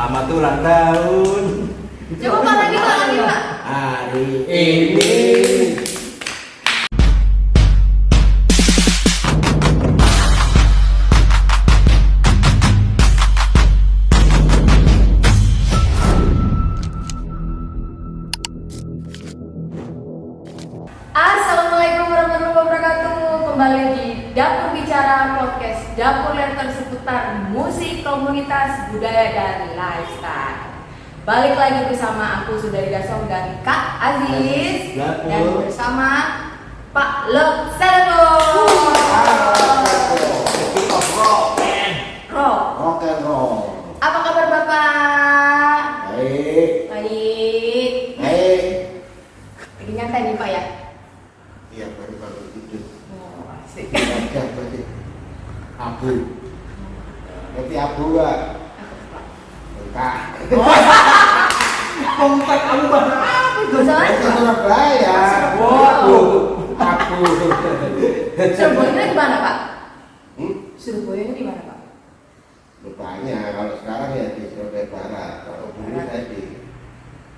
Selamat ulang tahun. Coba Pak lagi Pak. Hari ini. Assalamualaikum warahmatullahi wabarakatuh. Kembali di Dapur Bicara Podcast, dapur letter seputar musik, komunitas, budaya, dan lifestyle. Balik lagi bersama aku Sudari Gasong dan Kak Aziz, dan bersama Pak Lokseno. Rock and roll. Apa kabar Bapak? Baik. Baik. Baik. Lagi nyantai nih Pak ya? Iya, baru tidur. Oh, asik. Wajah berarti abu. Berarti abu gak? Enggak. Kompak kamu bahasa apa itu? Masalahnya Bahasa Surabaya. Waduh, abu. Surabaya di mana Pak? Hmm? Surabaya di mana Pak? Lupanya kalau sekarang ya di Surabaya Barat. Kalau dulu saya di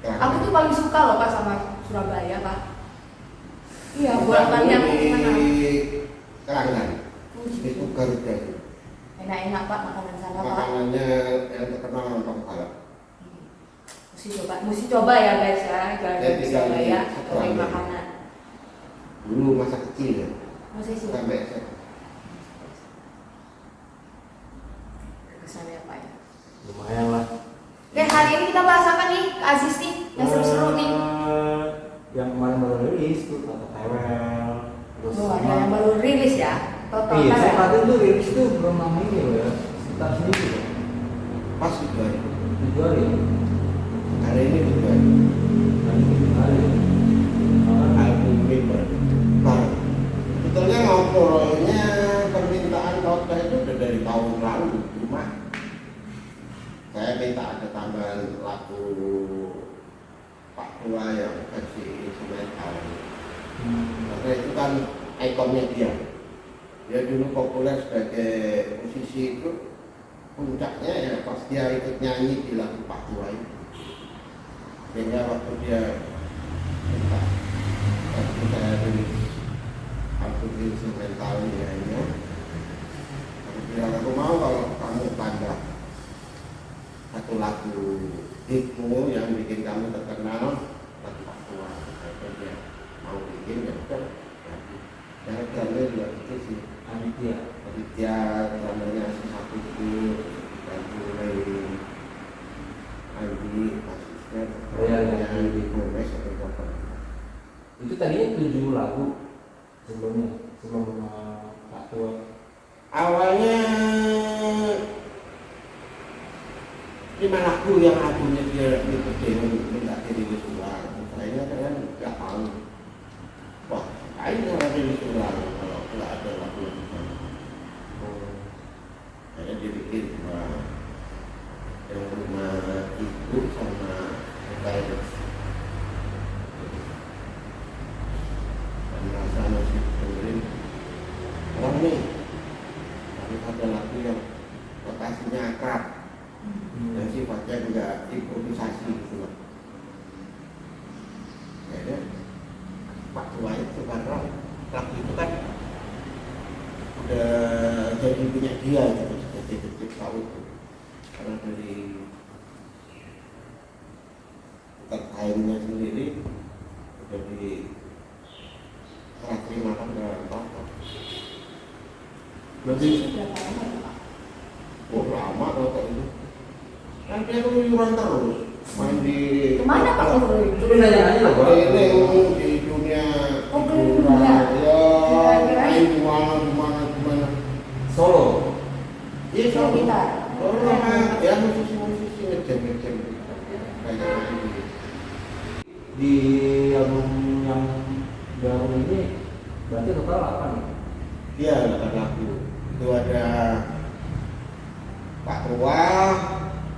Aku tuh paling suka loh Pak sama Surabaya Pak. Iya, bolak-balik aku kemana? di Kelangan. Itu Garuda. Enak-enak Pak makanan sana Pak. Makanannya yang terkenal lontong balap. Mesti coba ya guys ya, Saya jalan tinggal di Surabaya Surabaya. cari makanan. Dulu masa kecil ya. Masih sih Sampai saya kesana ya Pak ya. Lumayan lah. Oke, hari ini kita bahas apa nih, Kak Aziz nih? Yang seru-seru nih. Yang kemarin baru rilis tuh Toto Tewel. Terus Oh, ada yang baru rilis ya? Total Iya, kan saya ya? kata itu rilis tuh belum lama ini loh ya. Sekitar seminggu ya. pas juga. Dijual ya. Hari ini juga. Hari ya. Album paper bareng. Sebetulnya ngobrolnya permintaan Kota itu udah dari tahun lalu, cuma saya minta ada tambahan lagu Pak Tua yang versi instrumental. Karena itu kan ikonnya dia. Dia dulu populer sebagai musisi itu, puncaknya ya pas dia ikut nyanyi di lagu Pak Tua itu. Sehingga waktu dia minta waktu saya rilis album instrumentalnya ini, aku bilang aku mau kalau kamu tambah satu lagu hitmu yang bikin kamu terkenal, lagu Pak Tua. Saya dia mau bikin ya udah. Cara drumnya juga itu sih. Aditya drummernya satu itu dan mulai Andi basisnya yang di Gomez atau apa. Itu tadinya 7 lagu sebelumnya, sebelum Pak Tua. Awalnya 5 lagu yang albumnya dia minta dirilis ulang. Saya kan nggak tahu. Wah, kayaknya dirilis ulang kalau nggak ada lagu yang baru. Saya dibikin yang rumah ibu sama virus. Dan rasa masih dengerin orang nih. Tapi ada lagu yang lokasinya akrab. Dan sifatnya juga improvisasi gitu loh. Kayaknya Pak Tua itu karena lagu itu kan udah jadi punya dia gitu, jadi detik tahu itu. Karena dari terkainnya sendiri udah di serah terimakan dengan apa. Berarti Berapa lama ya Pak? oh lama kalau kayak itu. Kan dia keluyuran terus main di Kemana Pak Guru? Itu nanya aja loh, Pak. keliling di dunia Oh, keliling dunia. ya main di mana Solo. iya Solo gitar. ya musisi ngejam kayak gitu. Di album yang baru ini berarti total 8 ya? Iya, 8 lagu itu ada Pak Tua,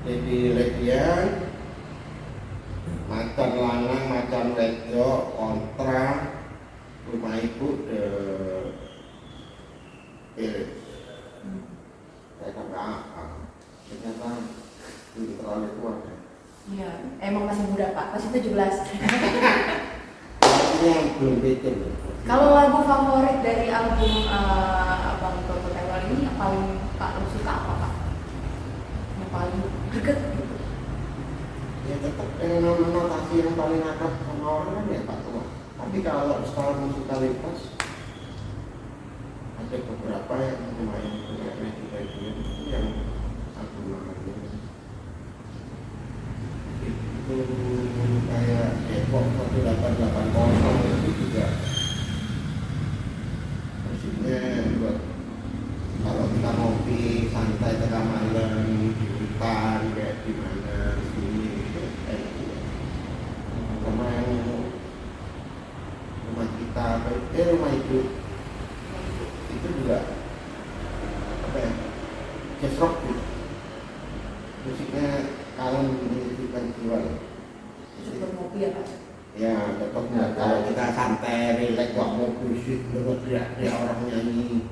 Lady Ledian, Macan Lanang, Macan Lejo, Kontra, Rumah Ibu, The Village. Saya kata apa? Ternyata Di terlalu tua kan. Iya, emang masih muda Pak, masih 17. Ini yang belum betul. Kalau lagu favorit dari album Abang Toto Tewal ini yang paling Pak lo suka apa Pak? Yang paling greget gitu? Ya tetap yang notasi yang paling akrab sama orang kan ya Pak Tua. Tapi kalau secara musikalitas ada beberapa yang lumayan punya juga itu yang aku namanya itu kayak Depok 1880 itu juga musiknya buat kalau kita ngopi santai tengah malam di hutan kayak gimana di sini itu enak juga. Sama yang rumah kita rumah itu juga apa ya jazz rock gitu. Musiknya kalem menunjukkan jiwa. Super ngopi ya Pak? Ya cocoknya kalau kita santai relax gak mau musik terus dia orang nyanyi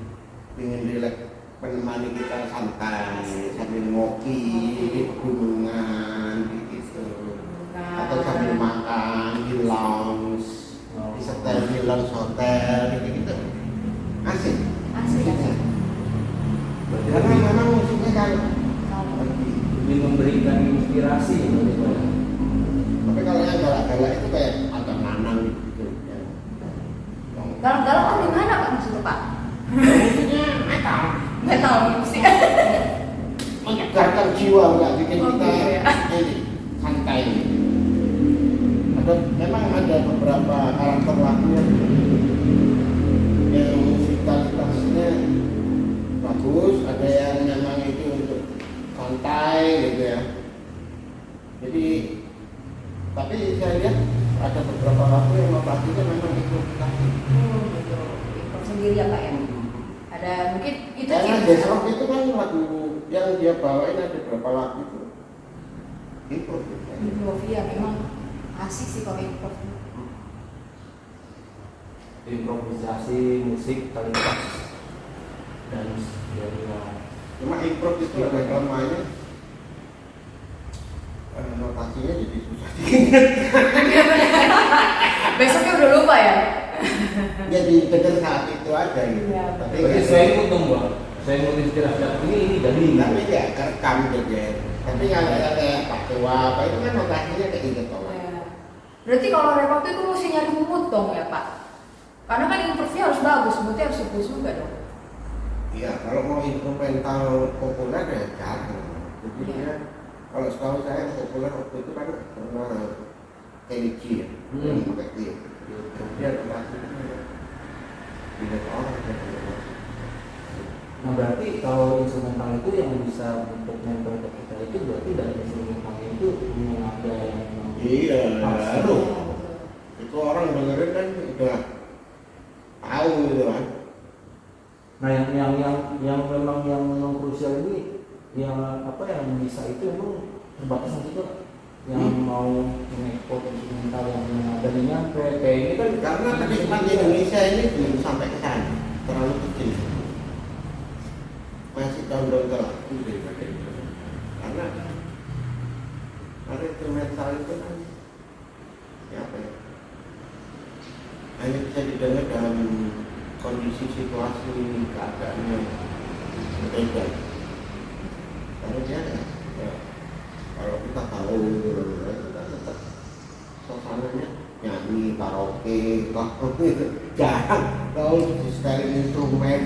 ingin relax menemani kita santai sambil ngopi di pegunungan gitu atau sambil makan di lounge di setel di lounge hotel gitu asik Asik. karena memang musiknya kan Lebih memberikan inspirasi gitu. tapi kalau yang galak-galak itu kayak agak manang gitu ya. Galak-galak kan gimana Pak maksudnya Pak? Musiknya metal Metal musik. menyegarkan jiwa nggak bikin Oh, kita gitu ya. ini santai. Memang ada beberapa karakter lagu yang musikalitasnya bagus, ada yang memang itu untuk santai gitu ya. Jadi tapi saya lihat ada beberapa lagu yang notasinya memang improvisasi. Gitu. Impor sendiri ya Pak ya? Ada mungkin itu Karena jazz rock itu kan lagu yang dia bawain ada beberapa lagu itu improvisasi. improv ya, memang asik sih kalau improv. Improvisasi musik kualitas dan Cuma improv itu ada kelemahannya, notasinya jadi susah diingat. Besoknya udah lupa ya? Jadi dengar saat itu aja gitu. Iya, Tapi Berarti nggak- saya ikut dong Bang. Saya ikut inspirasi ini jadi. tapi ya kerekam gitu. Tapi kalau kayak Pak Tua apa itu kan notasinya kayak gitu toh. Ya. Berarti kalau rekod itu mesti nyari mood dong ya Pak? Karena kan improvnya harus bagus, moodnya harus bagus juga dong. Iya, kalau mau instrumental populer ya jarang. Jadi Iya. dia kalau setahu saya populer waktu itu kan karena Kenny G ya, yang pakai dia. Dia notasinya tidak orang yang Nah berarti kalau instrumental itu yang bisa untuk nempel ke kita itu berarti dari instrumentalnya itu memang ada yang iya, pasti. aduh. Itu orang dengerin kan udah tahu gitu kan. Nah yang memang krusial ini yang apa yang bisa itu memang terbatas juga yang mau mengekspor instrumental yang ada di nyampe kayak ini kan Karena kenikmatan Indonesia ini belum sampai ke sana, terlalu kecil. Masih condong ke lagu daripada itu. Karena instrumental itu kan ya apa ya, hanya bisa didengar dalam kondisi situasi keadaan yang berbeda. Karena dia ya, kalau kita tahu kita tetap suasananya nyanyi karaoke itu jarang kalau di setelin instrumen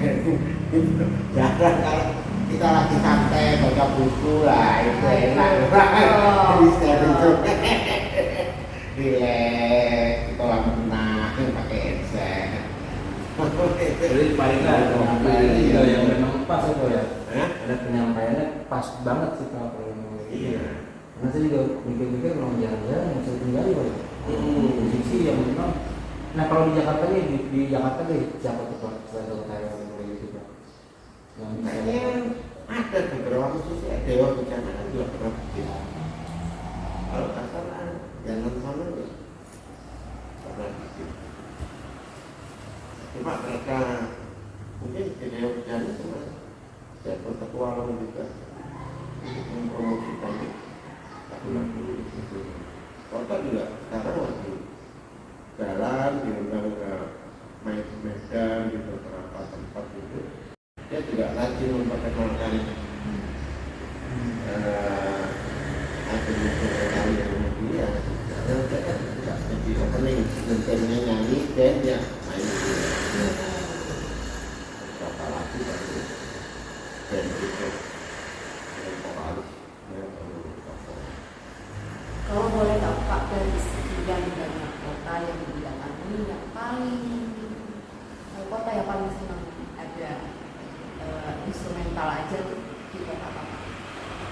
itu jarang. Kalau kita lagi santai baca buku lah itu enak di setelin instrumen relax kita lagi tenang pakai headset. jadi paling nggak ada penyampaiannya juga yang memang pas itu ya. Hah? Ada penyampaiannya pas banget sih kalau ngomong gitu. Iya. Karena saya juga mikir-mikir memang jarang-jarang yang saya tinggali Pak. Musisi yang memang. Nah kalau di Jakarta nih di Jakarta deh siapa tuh Pak selain Dr. Tyrone kayak gitu Pak? Yang bisa. Kayaknya ada beberapa musisi Dewa Bencana juga pernah bikin. Kalau kasar jangan sama ya pernah bikin. Cuma mereka mungkin di Dewa Bencana cuma saya berpetualang juga untuk mempromosikan itu. Toto juga sekarang lagi jalan, diundang ke Medan di beberapa tempat itu. Dia juga rajin memperkenalkan agen-agen yang dia. Karena dia kan juga jadi opening, nontonnya nyanyi, band ya main di beberapa lagu baru band itu yang vokalis yang baru Toto. Kalau boleh tahu Pak, dari sekian banyak kota yang didatangi, yang paling kota yang paling senang ada instrumental aja tuh di kota apa?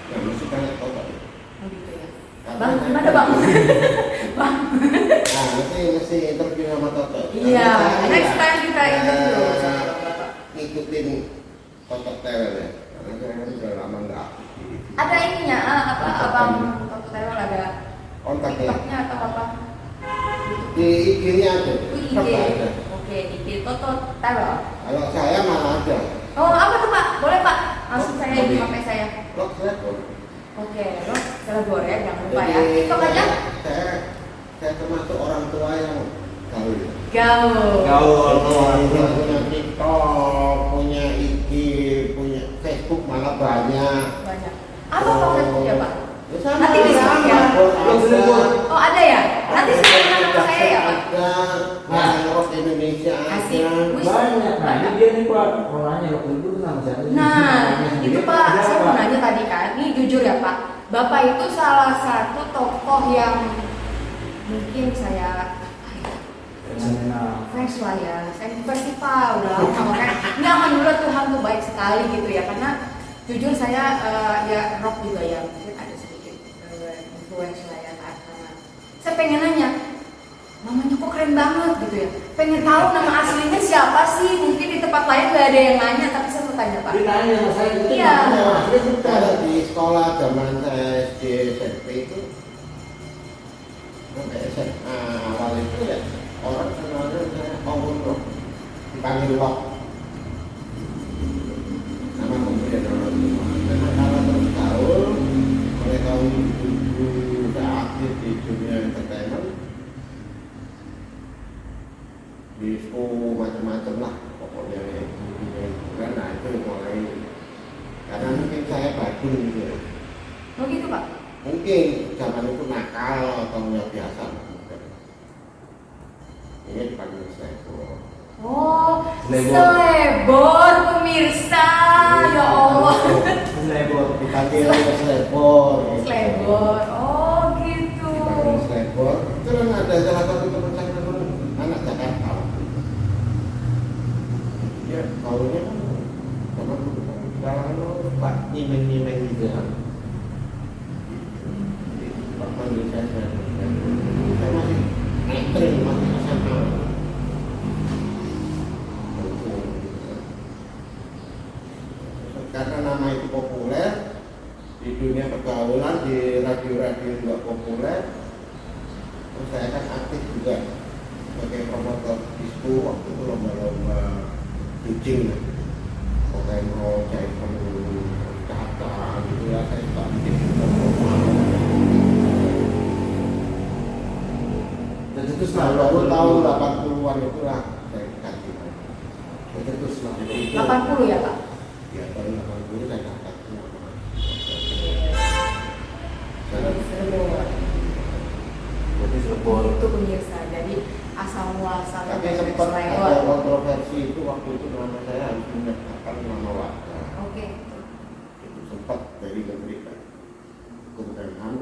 Ya musik banyak Toto. Oh gitu ya. Karena Bang, saya- gimana Bang? Bang. Nah, mesti interview sama Toto. Iya, Karena next saya time kita interview eh, sama Bapak. ngikutin Toto Tewel ya. Karena saya kan udah lama nggak aktif di Ada ininya, apa abang Toto Tewel ada kontaknya. TikToknya atau apa? Di IG-nya ada. IG. Tetap ada. Oke, IG Toto Tewel. Kalau saya malah ada. Oh apa tuh Pak? Boleh Pak? Langsung saya di HP saya. Blog Record. Oke, terus Cirebon ya, jangan lupa ya. Jadi, TikTok aja. saya termasuk orang tua yang gaul. Gaul. Punya TikTok, punya IG, punya Facebook malah banyak. Banyak. Apa Pak Facebook ya Pak? Ya sama, Nanti disebut ya? ada. Oh ada ya? Nanti sebutin nama saya ya Pak. Ada, Malang Rock Indonesia Asik. ada. Wis. Banyak. Nah ini dia nih Pak, orangnya waktu itu nama siapa? Nah, itu Pak, saya mau nanya tadi kan, ini jujur ya Pak, Bapak itu salah satu tokoh yang mungkin saya fans lah ya, saya festival udah lama makanya ini alhamdulillah Tuhan tuh baik sekali gitu ya, karena jujur saya ya rock juga ya, mungkin ada sedikit influence lah ya, karena saya pengen nanya, namanya kok keren banget gitu ya, pengen tahu nama aslinya siapa sih, mungkin di tempat lain nggak ada yang nanya, tapi saya mau tanya Pak. Dia nanya sama saya itu. Iya. Kalau di sekolah zaman saya SD SMP itu sampai SMA awal itu ya orang kenalnya saya Owen Rock, dipanggil Rock. Nama kemudian nama semua. Karena kalau terus tahun mulai tahun 2000 saya aktif di dunia entertainment, disco macam-macam lah pokoknya yang hiburan. Nah itu mulai karena mungkin saya badung gitu ya. Oh gitu Pak? Mungkin zaman itu nakal atau nggak biasa mungkin. Ini dipanggil Slebor. Oh, Selebor. selebor pemirsa, ya Allah. Selebor. Dipanggil Slebor. gitu. Selebor, oh gitu. Dipanggil Slebor. Itu kan ada salah satu teman saya teman anak Jakarta. Ya, tahunya kan sama kalau Pak nyimeng-nyimeng gitu kan. Pak panggil saya masih entering, masih SMA. Karena nama itu populer di dunia pergaulan, di radio-radio juga populer. Terus saya kan aktif juga sebagai promotor disco waktu itu lomba-lomba pitching, roll, jaipon, kata gitu ya, saya juga aktif. Dan itu Lalu selalu tahun 80-an itulah saya dikasih. Dan itu selalu. 80 ya Pak? Ya tahun 80 saya dapat nama. Selebor. Jadi Selebor. Itu pemirsa, jadi asal muasalnya Tapi dari sempat ada Selebor. kontroversi itu waktu itu nama saya harus mendaftarkan nama warga. Oke. Itu sempat dari menteri hukum dan HAM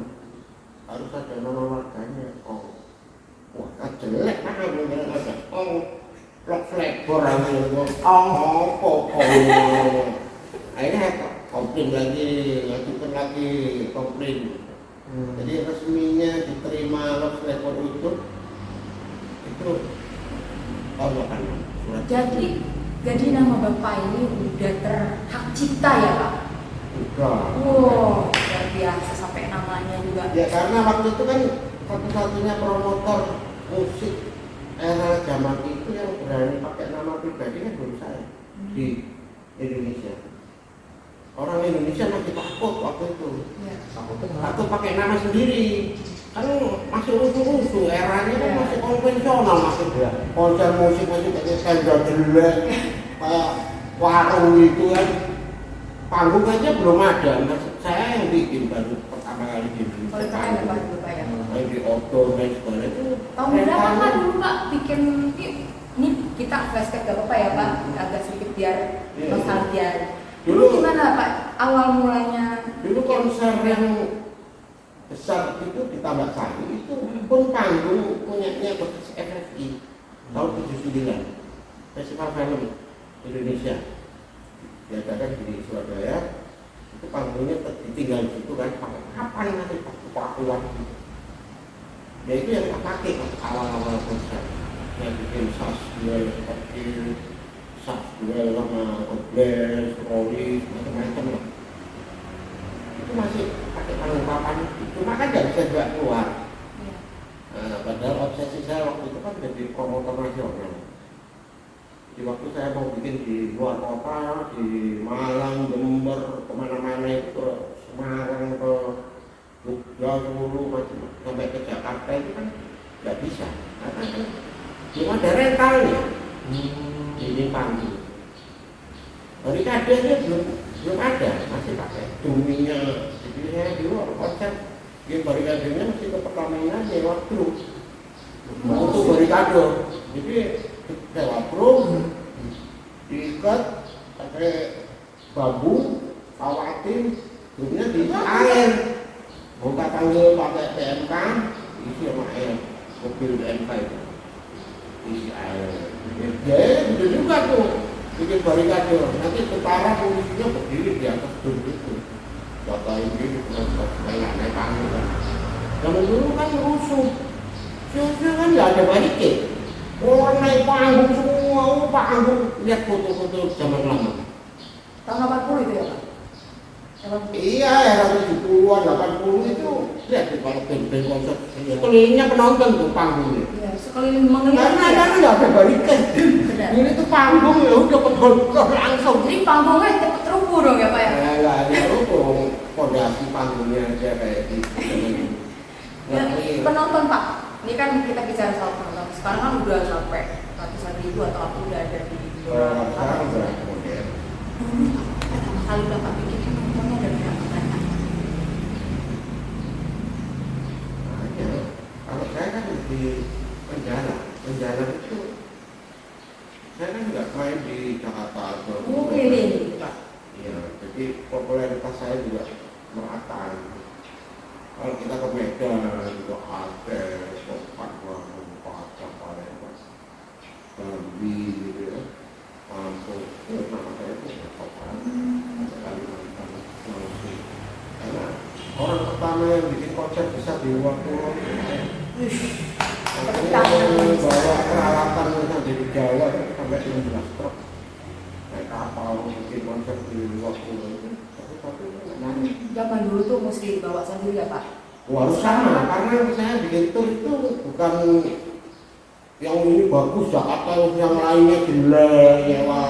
harus ada nama warganya. Oh, wah jelek mana mungkin ada. Oh, Rock Flavor akhirnya komplain lagi, ngajukan lagi komplain. Jadi resminya diterima Rock Flavor itu tahun 86. Jadi nama Bapak ini udah terhak cipta ya Pak? Udah. Wow, luar biasa sampai namanya juga. Ya karena waktu itu kan satu-satunya promotor musik era zaman itu yang berani pakai nama pribadi kan baru saya di Indonesia. Orang Indonesia masih takut waktu itu. Ya. Aku tuh Takut pakai nama sendiri. kan masih rusuh-rusuh, eranya kan masih konvensional, masih Iya. konser musik masih kayak tenda jelek, kayak warung gitu kan. Panggung aja belum ada, saya yang bikin baru pertama kali bikin. Kalau itu ada Pak dulu Pak ya. Kayak di outdoor dan segala itu. Tahun berapa Pak dulu Pak bikin ini kita flashback gak apa-apa ya Pak, agak sedikit biar Iya. nostalgia. Dulu Dulu- gimana Pak awal mulanya? Dulu konser yang besar itu di Tambak Sari itu pun panggung punyanya bekas FFI tahun 79, Festival Film Indonesia diadakan di Surabaya. Itu panggungnya ditinggal di situ kan, kapan nanti pakuan gitu. Ya itu yang tak pakai waktu awal-awal konser, yang bikin sas duel seperti sas duel sama Obles, Rolling, macam-macam lah. Itu masih pakai panggung papan itu, cuma kan nggak bisa juga keluar. Iya. Nah, padahal obsesi saya waktu itu kan jadi promotor nasional. Di waktu saya mau bikin di luar kota, di Malang, Jember, kemana-mana itu ke Semarang, ke Jogja, Solo, macam sampai ke Jakarta itu kan nggak bisa. Karena kan belum ada rentalnya. Ini panggung. Barikadenya belum ada, masih pakai duminya. Jadi saya di luar konsep, di barikadenya masih ke Pertamina lewat truk. Mau tuh barikade, jadi lewat truk, diikat pakai bambu, kawatin, duminya diisi air. Buka tanggul pakai PMK, diisi sama air, mobil PMK itu, diisi air. Ya, itu juga tuh. Bikin barikade, nanti tentara polisinya berdiri di atas drum itu, jagain diri, naik panggung kan. Zaman dulu kan rusuh, siapa kan nggak ada barikade, orang naik panggung semua, panggung, lihat foto-foto zaman lama. Tahun 80 itu ya Pak? 80. Iya, era 70-an, 80 itu, lihat tuh kalau band-band konser, kelilingnya penonton tuh panggungnya. Iya, sekeliling mengelilingi Karena ya. kan nggak ada barikade, Benar. ini tuh panggung ya udah penonton langsung. Jadi panggungnya cepet rubuh dong ya Pak ya? Nggak ada ruko, pondasi panggungnya aja kayak gitu. Ya, penonton Pak, ini kan kita bicara soal penonton. Sekarang kan udah sampai ratusan ribu atau apa udah ada di Sekarang berapa model? Dulu pertama kali Bapak bikin penontonnya dari berapa banyak? Makanya, kalau saya kan di penjara itu, saya kan nggak main di Jakarta atau Keliling gitu Pak. Iya, jadi popularitas saya juga merata. Kalau kita ke Medan, ke Aceh, ke Papua, Palembang, Bali gitu ya, Lampung, itu nama saya itu Kalimantan, Sulawesi. Karena orang pertama yang bikin konser besar di luar pulau itu, bawa peralatan sampai di Jawa sampai 16 truk, naik kapal bikin konser di luar pulau itu. Zaman dulu tuh mesti dibawa sendiri ya Pak? Harus sama, karena saya bikin tour itu bukan yang ini bagus Jakarta, yang lainnya jelek, nyewa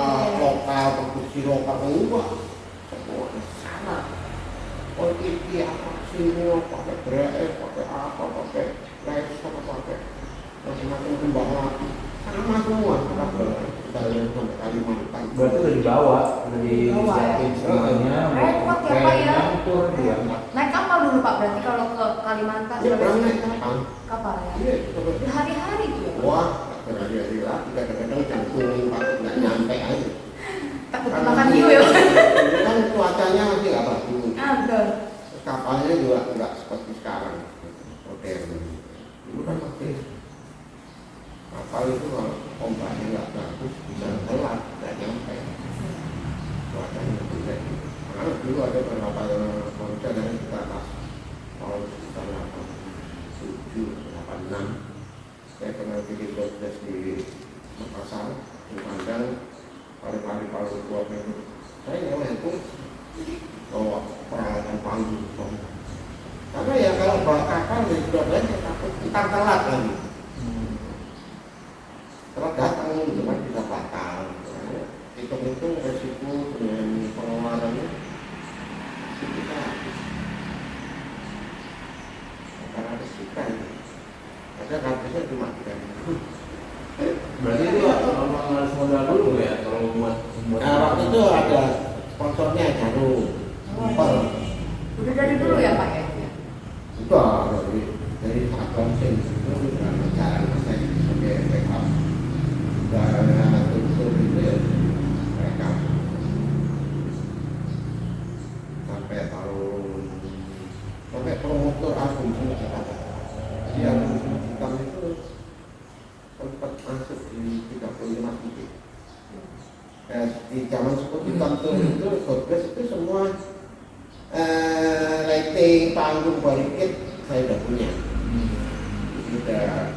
lokal, produksi lokal, enggak. Semua sama. Politiki apa sini, pakai BRS, pakai apa, pakai les, sama pakai macam-macam kembang api, sama semua. Kita lihat sampai Kalimantan. Berarti udah dibawa, udah disiapin semuanya. Repot ya, Pak, ya? Tur dia. Naik kapal dulu Pak, berarti kalau ke Kalimantan Dia pernah Sulawesi, naik kapal. kapal ya? Iya, coba. Berhari-hari tuh ya Pak? Wah, berhari-hari lagi, kadang-kadang jantung takut nggak nyampe aja. Takut makan hiu ya Pak? Ini kan cuacanya masih nggak bagus. Ah betul. Terus kapalnya juga nggak seperti sekarang, modern. Dulu kan pakai kapal itu kalau ombaknya nggak bagus bisa telat, nggak nyampe. Cuacanya jelek. Karena dulu ada beberapa konser yang kita atas tahun sekitar 87, 86. Saya pernah bikin podcast di Makassar, di Padang, Pari-pari Palu Kuat itu. Saya nyewa itu bawa peralatan panggung. Karena ya kalau bawa kapal ya sudah banyak, takut ntar telat lagi. Telat datang itu kan bisa batal. Hitung-hitung resiko dengan pengeluarannya itu kita karena ada kita Ada kartusnya cuma 3.000. Berarti itu memang harus modal dulu ya kalau buat Nah, waktu itu ada sponsornya Jarum. Udah dari dulu ya Pak ya? Udah dari saat launching itu udah jalan saya sebagai backup. Udah tutup itu ya mereka sampai promotor album ini kita. Jadi album hitam itu sempat masuk di 35 titik. Di zaman seperti hitam itu Godbless itu semua lighting, panggung, barricade saya udah punya. Udah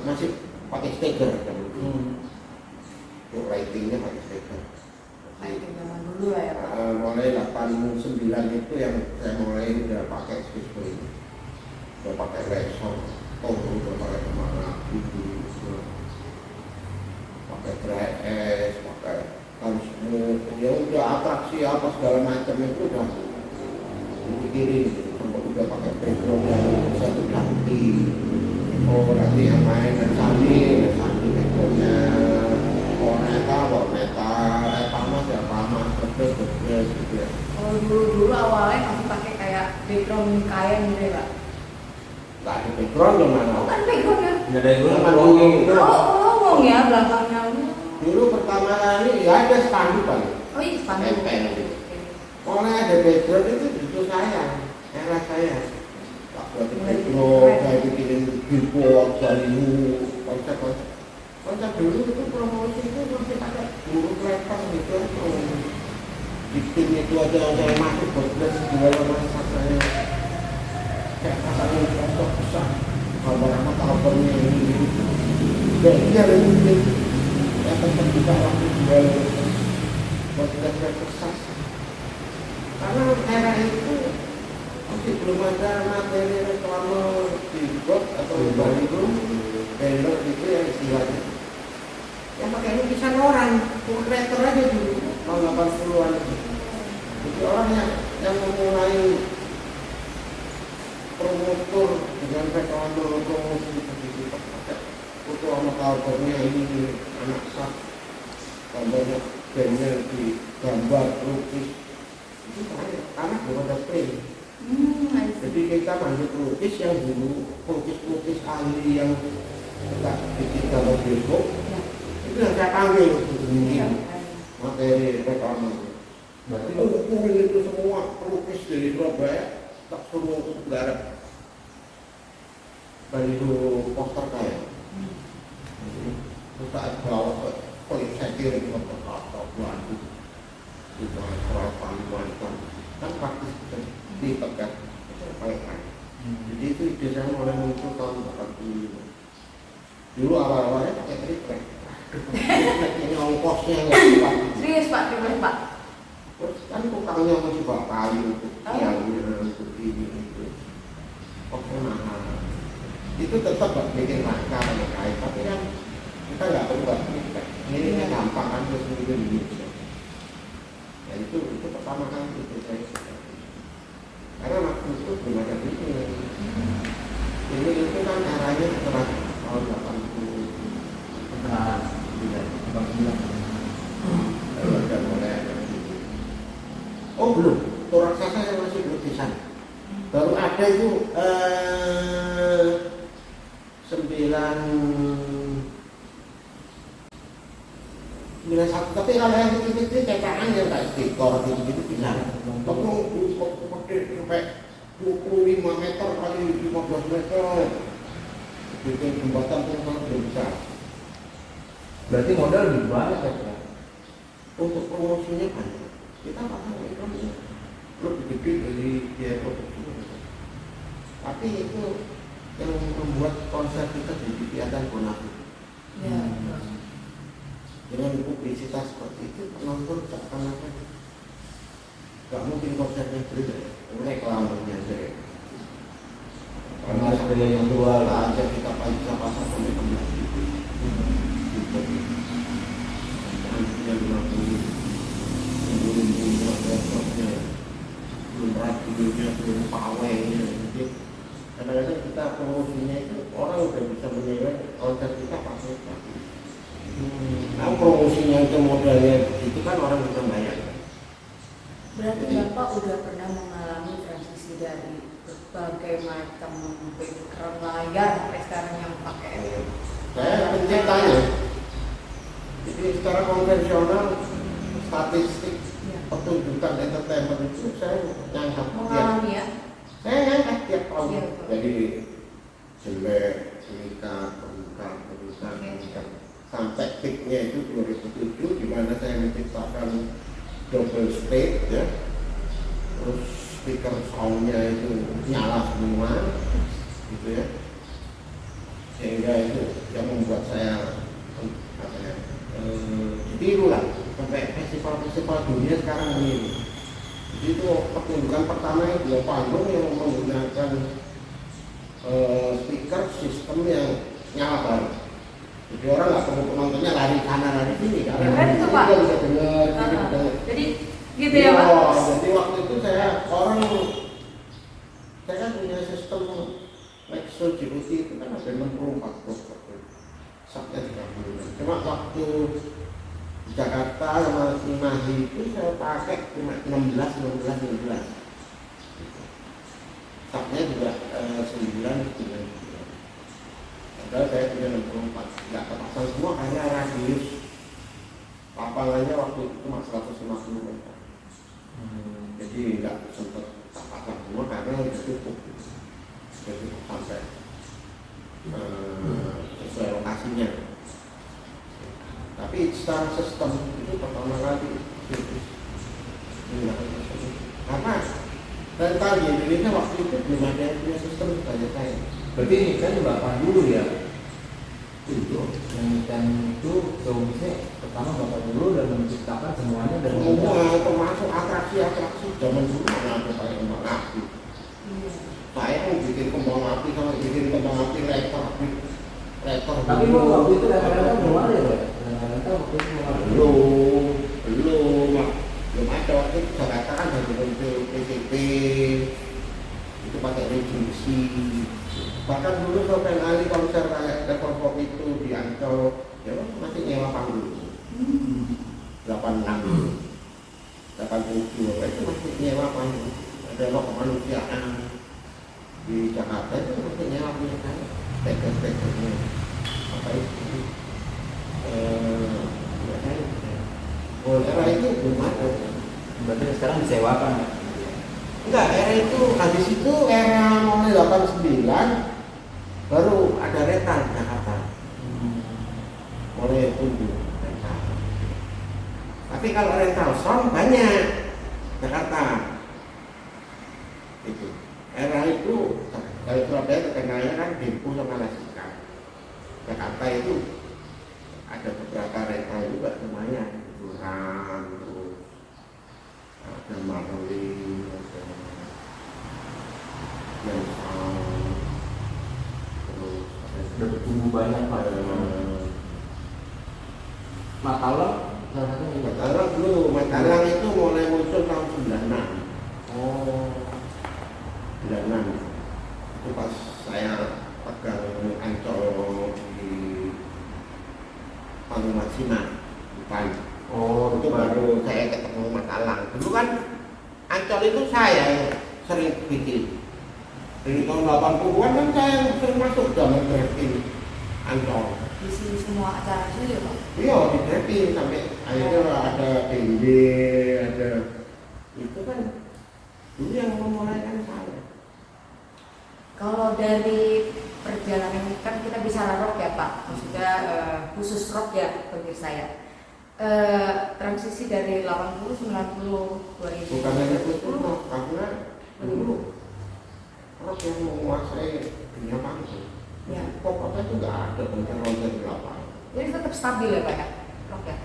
masih pakai stiker kan. Untuk lightingnya pakai stiker. Lighting zaman dulu lah ya Pak. Mulai 89 itu yang saya mulai udah pakai Swiss ini. Udah pakai Lexon, udah pakai kemana, pakai Dry-S, pakai Kansmu, ya udah atraksi apa segala macam itu udah dipikirin, udah pakai background yang bisa diganti. Oh nanti yang main dan sandi backgroundnya Warneta, Pamas ya Pamas, terus gitu ya. Kalau dulu awalnya kamu pakai kayak background kain gitu ya Pak? Gak ada background gimana? Oh kan background ya? nggak ada dulu Sama ngomong dulu. Ngomong ya belakangnya. Dulu pertama kali ya ada spanduk kan. Oh iya spanduk. Tempel. Mulai ada background itu justru era saya. Tak buat background, saya bikinin billboard, baliho, konsep dulu itu promosi itu masih pakai buru kelihatan gitu. Di tim itu aja saya masuk buat jual masa saya. Kayak pasangin foto besar, beberapa albumnya ini. Jadi ada mungkin yang tempat juga waktu jual buat sukses. Karena era itu masih belum ada materi reklame billboard atau baliho, banner itu yang istilahnya. Yang pakai lukisan orang, creator aja dulu tahun 80-an. Jadi orang yang memulai promotor dengan reklame promosi begitu pakai foto sama covernya ini anak sak, gambarnya bandnya di gambar lukis itu karena belum ada print. Jadi kita lanjut lukis yang dulu lukis ahli yang kita bikin gambar billboard itu yang saya panggil materi reklame. berarti Kumpulin itu semua pelukis dari Surabaya tak suruh garap baliho poster kayak terus saat bawa pelik saya kirim ke Jakarta, Bandung, di Serapan, Banten kan praktis dipegat sampaikan. Jadi itu ide saya mulai muncul tahun 85. Dulu awal-awalnya pakai triplek. Ini ongkosnya nggak kuat. Serius Pak, triplek Pak? Terus kan tukangnya masih bawa kayu untuk tiangnya, untuk ini itu. Oke mahal. Itu tetap bikin langka sama kain, tapi kan kita nggak perlu buat ini gampang kan terus ini. Ya itu pertama kali itu saya. Karena waktu itu belum ada ini itu kan arahnya setelah tahun 80. pernah bang bilang Lalu ada mulai ada gitu. Oh belum, Tor Raksasa yang masih belum di sana. Baru ada itu 91, tapi kalau yang kecil-kecil cetakan yang kayak stiker gitu-gitu bisa. Tapi gede sampai 25 meter kali 15 meter. Bikin jembatan pun belum bisa. berarti modal lebih banyak ya. Untuk promosinya banyak. Kita pasang ekonominya lebih gede dari biaya produksi. Tapi itu yang membuat konser kita jadi kelihatan bonafit. Ya. Dengan publisitas seperti itu penonton tak akan apa. Gak mungkin konsernya jelek, reklamenya jelek. Karena sebagai yang jual aja kita bisa pasang sampai 16 ribu. Nantinya 50 ribu ada stoknya, belum radinya, belum pawainya. Jadi kadang-kadang kita promosinya itu orang udah bisa menilai konser kita pasti bagus. Nah promosinya itu modalnya itu kan orang bisa bayar. Berarti Bapak udah pernah mengalami transisi dari berbagai macam background layar sampai sekarang yang pakai Saya penciptanya. Jadi secara konvensional statistik pertunjukan entertainment itu saya ngangkat mengalami ya. Saya ngangkat tiap tahun. Iya, betul. Jadi jelek, meningkat, meningkat. Sampai peaknya itu 2007 di mana saya menciptakan double stage ya. Terus speaker soundnya itu nyala semua gitu ya. Sehingga itu yang membuat saya apa ya, ditiru lah sampai festival-festival dunia sekarang ini. Jadi itu pertunjukan pertama yang dua panggung yang menggunakan speaker sistem yang nyala baru. Jadi orang nggak perlu penontonnya lari kanan lari sini karena Keren tuh, Pak. dia bisa dengar, Jadi gitu ya Pak. Jadi waktu itu saya kan punya sistem Maxo JBT itu kan ada 64 program, sabnya 30. Cuma waktu di Jakarta sama Cimahi itu saya pakai cuma 16. Sabnya juga 9. Padahal saya punya 64, nggak terpasang semua karena radius lapangannya waktu itu cuma 150 meter. Jadi nggak sempat tak pasang semua karena udah cukup sampai sesuai lokasinya. Tapi secara sistem itu pertama kali karena rental di Indonesia waktu itu belum ada yang punya sistem sebanyak saya. Berarti ini kan Bapak dulu ya? Itu Yang itu seharusnya pertama Bapak dulu dan menciptakan semuanya dan semua termasuk atraksi zaman dulu mana ada kayak kembang api. Saya mau bikin kembang api sama bikin kembang api rekor. Tapi waktu itu kadang-kadang belum ada ya, Pak? Kadang-kadang waktu itu belum ada. belum ada. Waktu itu Jakarta kan baru muncul PCP itu pakai regensi. Bahkan dulu Sofian Ali konser kayak Level Pop itu di Ancol ya masih nyewa panggung 86 87 itu masih nyewa panggung. Ada Loh Kemanusiaan di Jakarta itu masih nyewa punya saya speaker-speakernya apa itu era itu belum ada. Berarti sekarang disewakan ya? Enggak, era itu habis itu era mulai 89 baru ada rental di Jakarta. Mulai tumbuh rental. Tapi kalau rental sound banyak Jakarta. Itu. Era itu kalau Surabaya terkenalnya kan Dimpu sama Lasika. Jakarta itu ada beberapa rental juga lumayan. Duran, terus ada Marley, ada yang terus Udah bertumbuh banyak Pak. Matalang salah satu juga. Matalang dulu, Matalang itu mulai muncul tahun 96. Oh, 96 itu pas saya pegang Ancol di Panggung Maksimal depan. oh Itu baru saya ketemu Matalang. Dulu kan Ancol itu saya sering bikin. Dari tahun 80-an kan saya sering masuk dalam driving Ancol. Di sini semua acara itu ya Pak. Iya, di driving sampai akhirnya ada BND, ada itu kan dulu yang memulai kan saya. Kalau dari perjalanan kan kita bicara rock ya Pak, maksudnya khusus rock ya pemirsa ya. Transisi dari 80, 90, 2000. Bukan hanya itu, karena dulu rock yang menguasai dunia panggung. Ya. Pop apa itu nggak ada konser-konser di lapangan. Jadi tetap stabil ya Pak ya, rock ya.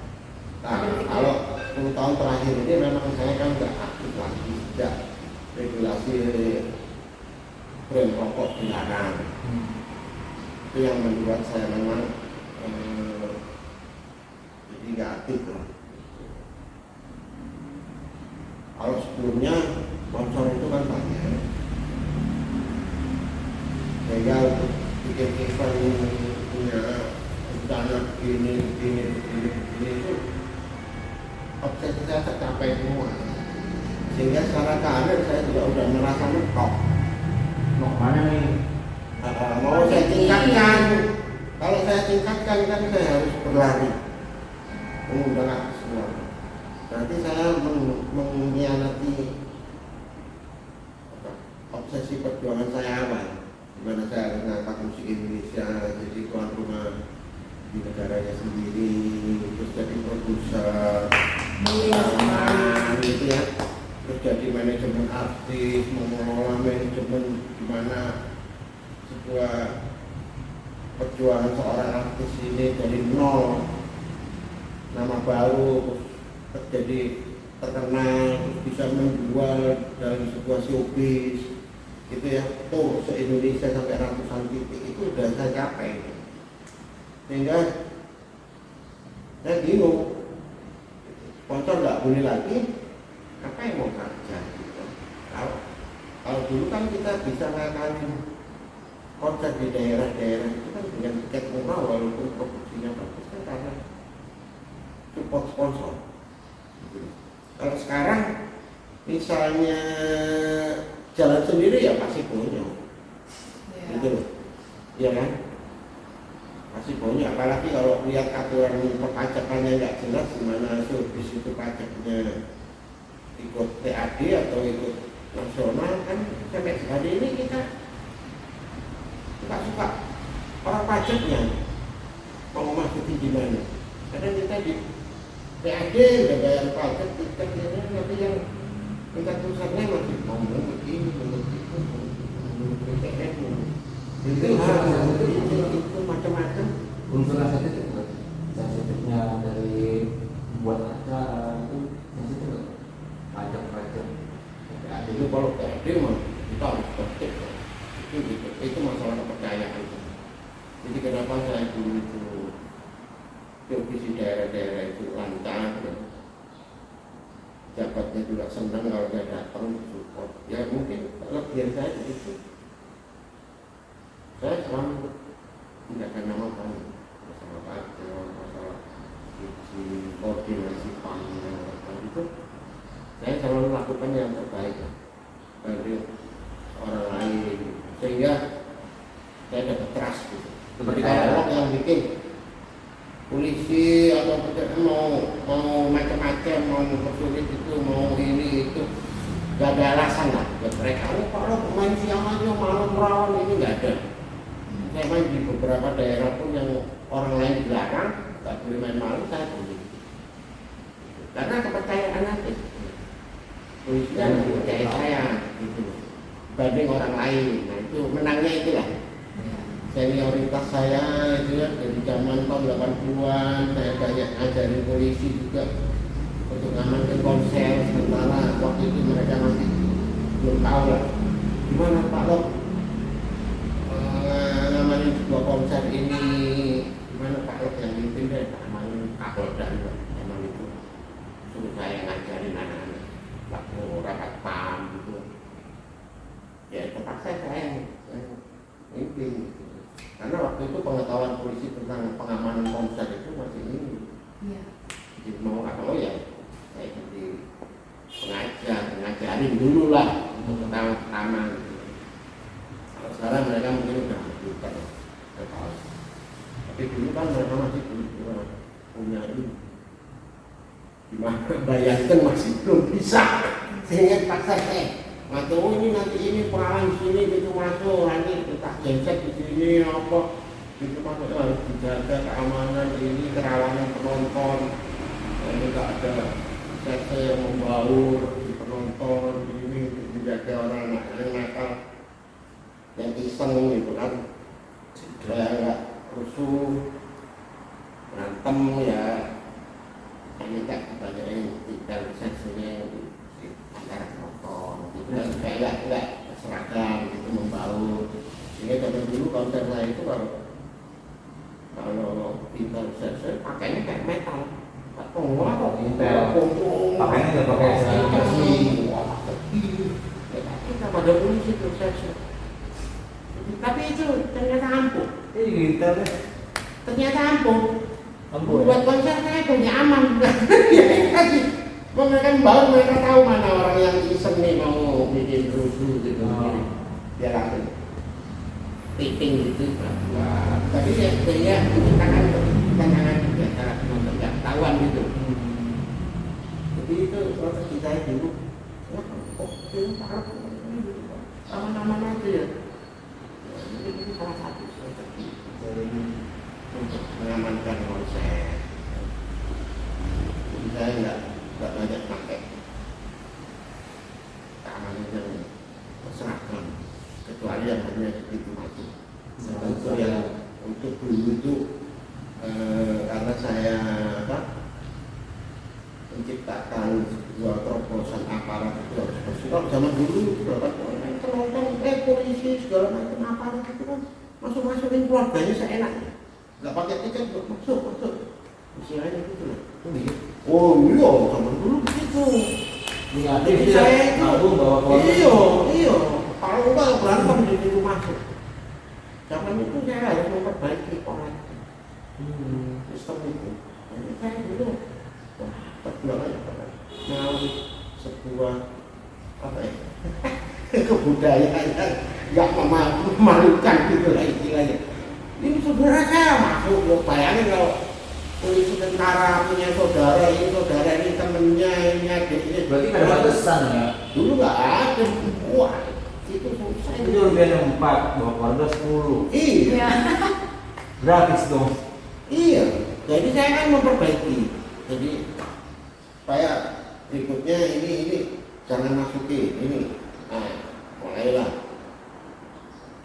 Nah, kalau 10 tahun terakhir ini memang saya kan nggak aktif lagi, tidak regulasi brand rokok dilarang. Itu yang membuat saya memang jadi nggak aktif lah. Kalau sebelumnya sponsor itu kan banyak. sehingga untuk bikin event punya rencana begini itu obsesi saya tercapai semua, sehingga secara karir saya juga udah merasa mentok. Mau mana nih? Mau saya tingkatkan. Kalau saya tingkatkan kan saya harus berlari menggunakan semua. Nanti saya mengkhianati obsesi perjuangan saya awal, di mana saya mengangkat musik Indonesia jadi tuan rumah di negaranya sendiri, terus jadi produser, gitu ya, terus jadi manajemen artis, mengelola manajemen di mana sebuah perjuangan seorang artis ini dari nol, nama baru, terus jadi terkenal, terus bisa menjual dalam sebuah showbiz, gitu ya, tour se-Indonesia sampai ratusan titik, itu udah saya capai. Sehingga saya bingung, sponsor nggak boleh lagi, apa yang mau kerja gitu. Kalau dulu kan kita bisa ngakain konser di daerah-daerah itu kan dengan tiket murah walaupun produksinya bagus kan karena support sponsor. Kalau sekarang misalnya jalan sendiri ya pasti punya, gitu loh, iya kan? Masih banyak, apalagi kalau lihat aturan perpajakannya nggak jelas, gimana showbiz itu pajaknya ikut TAD atau ikut nasional kan. Sampai hari ini kita nggak suka orang pajaknya mau masukin di mana, karena kita di TAD udah bayar pajak, tapi yang tingkat pusatnya masih mau begini, begitu, BPN, itu macam-macam. Unsur sensitifnya dari buat acara itu sensitif, pajak. Itu kalau TAD mah kita harus tertib, itu masalah kepercayaan. Jadi kenapa saya dulu itu di daerah-daerah itu lancar, jabatnya juga senang kalau saya datang support. Ya mungkin kelebihan saya itu, saya selalu menjaga nama baik, masalah pajak, masalah izin, koordinasi panjang, itu saya selalu lakukan yang terbaik dari orang lain, sehingga saya dapat trust gitu. Seperti kalau yang bikin polisi atau mau macam-macam, mau mempersulit itu, mau ini itu, gak ada alasan lah buat mereka. Oh kalau main siang aja malam rawan, ini gak ada. Saya main di beberapa daerah pun yang orang lain dilarang, gak boleh main malam, saya boleh. Karena kepercayaan aja. Polisinya percaya saya, gitu. Banding orang lain, nah itu menangnya itulah. Senioritas saya itu ya, dari zaman tahun 80-an saya banyak ngajarin polisi juga untuk ngamankan konser, sementara waktu itu mereka masih belum tahu lah gimana Pak Lok ngamanin sebuah konser ini, gimana Pak Lok yang mimpin deh, ngamanin Kapolda juga zaman itu, suruh saya ngajarin anak-anak waktu rapat PAM gitu ya, terpaksa saya mimpin. Karena waktu itu pengetahuan polisi tentang pengamanan konser itu masih ini. Iya. Jadi mau apa lo ya, saya jadi ngajarin dulu lah untuk pertama. Kalau sekarang mereka mungkin udah bukan tahu. Tapi dulu kan mereka masih punya ini. Gimana bayangkan masih belum bisa, sehingga paksa saya. Atau ini nanti ini pengalaman sini gitu masuk, nanti kita genset di sini apa itu masuk harus dijaga keamanan ini, kerawanan penonton, ini nggak ada set yang membaur di penonton ini untuk menjaga orang yang nakal yang iseng gitu kan, supaya nggak rusuh berantem ya, minta kepada tidak sensenya antara penonton gitu kan, supaya nggak seragam gitu membaur. Sehingga zaman dulu konser saya itu kalau Intel saya pakainya kayak metal, tak tahu apa Intel pakainya nggak pakai seragam kita pada polisi itu saya tapi itu ternyata ampuh. Gitar deh. Ternyata ampuh. Ampuh ya? Buat konser saya punya aman. Ya kasih. Mereka baru mereka tahu mana orang yang iseng nih mau bikin rusuh gitu. Dia langsung tipping gitu. Nah, tapi dia menciptakan tantangan juga cara penonton nggak ketahuan gitu. Jadi itu proses kita dulu. Kok film parah aman-aman aja ya. Jadi itu salah satu strategi untuk mengamankan konser. Jadi saya nggak banyak pakai keamanan yang seragam, kecuali yang hanya segitu maju. Untuk yang untuk dulu itu karena saya menciptakan sebuah terobosan aparat itu harus bersih. Kalau zaman dulu berapa penonton polisi segala macam aparat itu kan masukin keluarganya seenaknya, nggak pakai tiket masuk istilahnya gitu loh. Oh iya, zaman dulu begitu. Jadi saya ngabung bawa keluarga. Iya. Kalau enggak berantem di pintu masuk. Zaman itu saya harus memperbaiki orang sistem itu. Jadi saya dulu terbilang melalui sebuah kebudayaan yang nggak memalukan gitu lah istilahnya. Ini sebenarnya saya masuk, bayangin kalau polisi tentara punya saudara ini temennya, ini adiknya. Berarti nggak ada batasan ya? Dulu nggak ada. Wah, itu susah. Itu lebih yang 4, bawa keluarga 10. Iya. Gratis dong. Iya. Jadi saya kan memperbaiki. Jadi supaya berikutnya ini jangan masukin ini. Nah, mulailah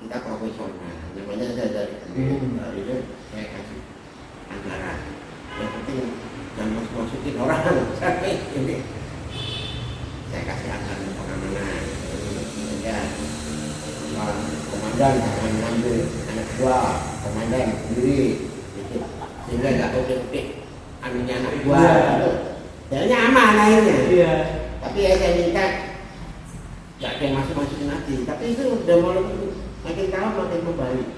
kita profesional. Namanya saya dari itu saya kasih anggaran. Yang penting jangan masukin orang. Ini saya kasih anggaran pengamanan. Ya, komandan jangan ngambil anak buah, komandan sendiri, gitu. Sehingga nggak oke anunya anak buah. Jadinya aman akhirnya. Iya. Tapi ya saya minta nggak ada yang masukin lagi. Tapi itu udah mulai makin tahun makin membaik.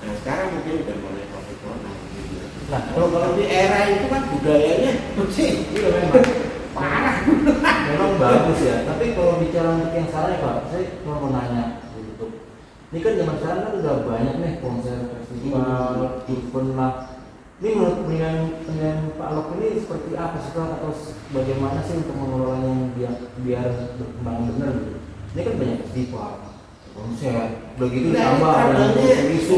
Nah sekarang mungkin udah mulai profesional. Nah, kalau di era itu kan budayanya bersih. Iya memang. Parah. Memang bagus ya. Tapi kalau bicara untuk yang salah ya Pak, saya cuma mau nanya untuk ini kan zaman sekarang kan udah banyak nih konser, festival, event lah. Ini menurut penilaian Pak Alok ini seperti apa sih Pak? Atau bagaimana sih untuk mengelolanya biar berkembang benar gitu? Ini kan banyak festival, konser, begitu ditambah ada isu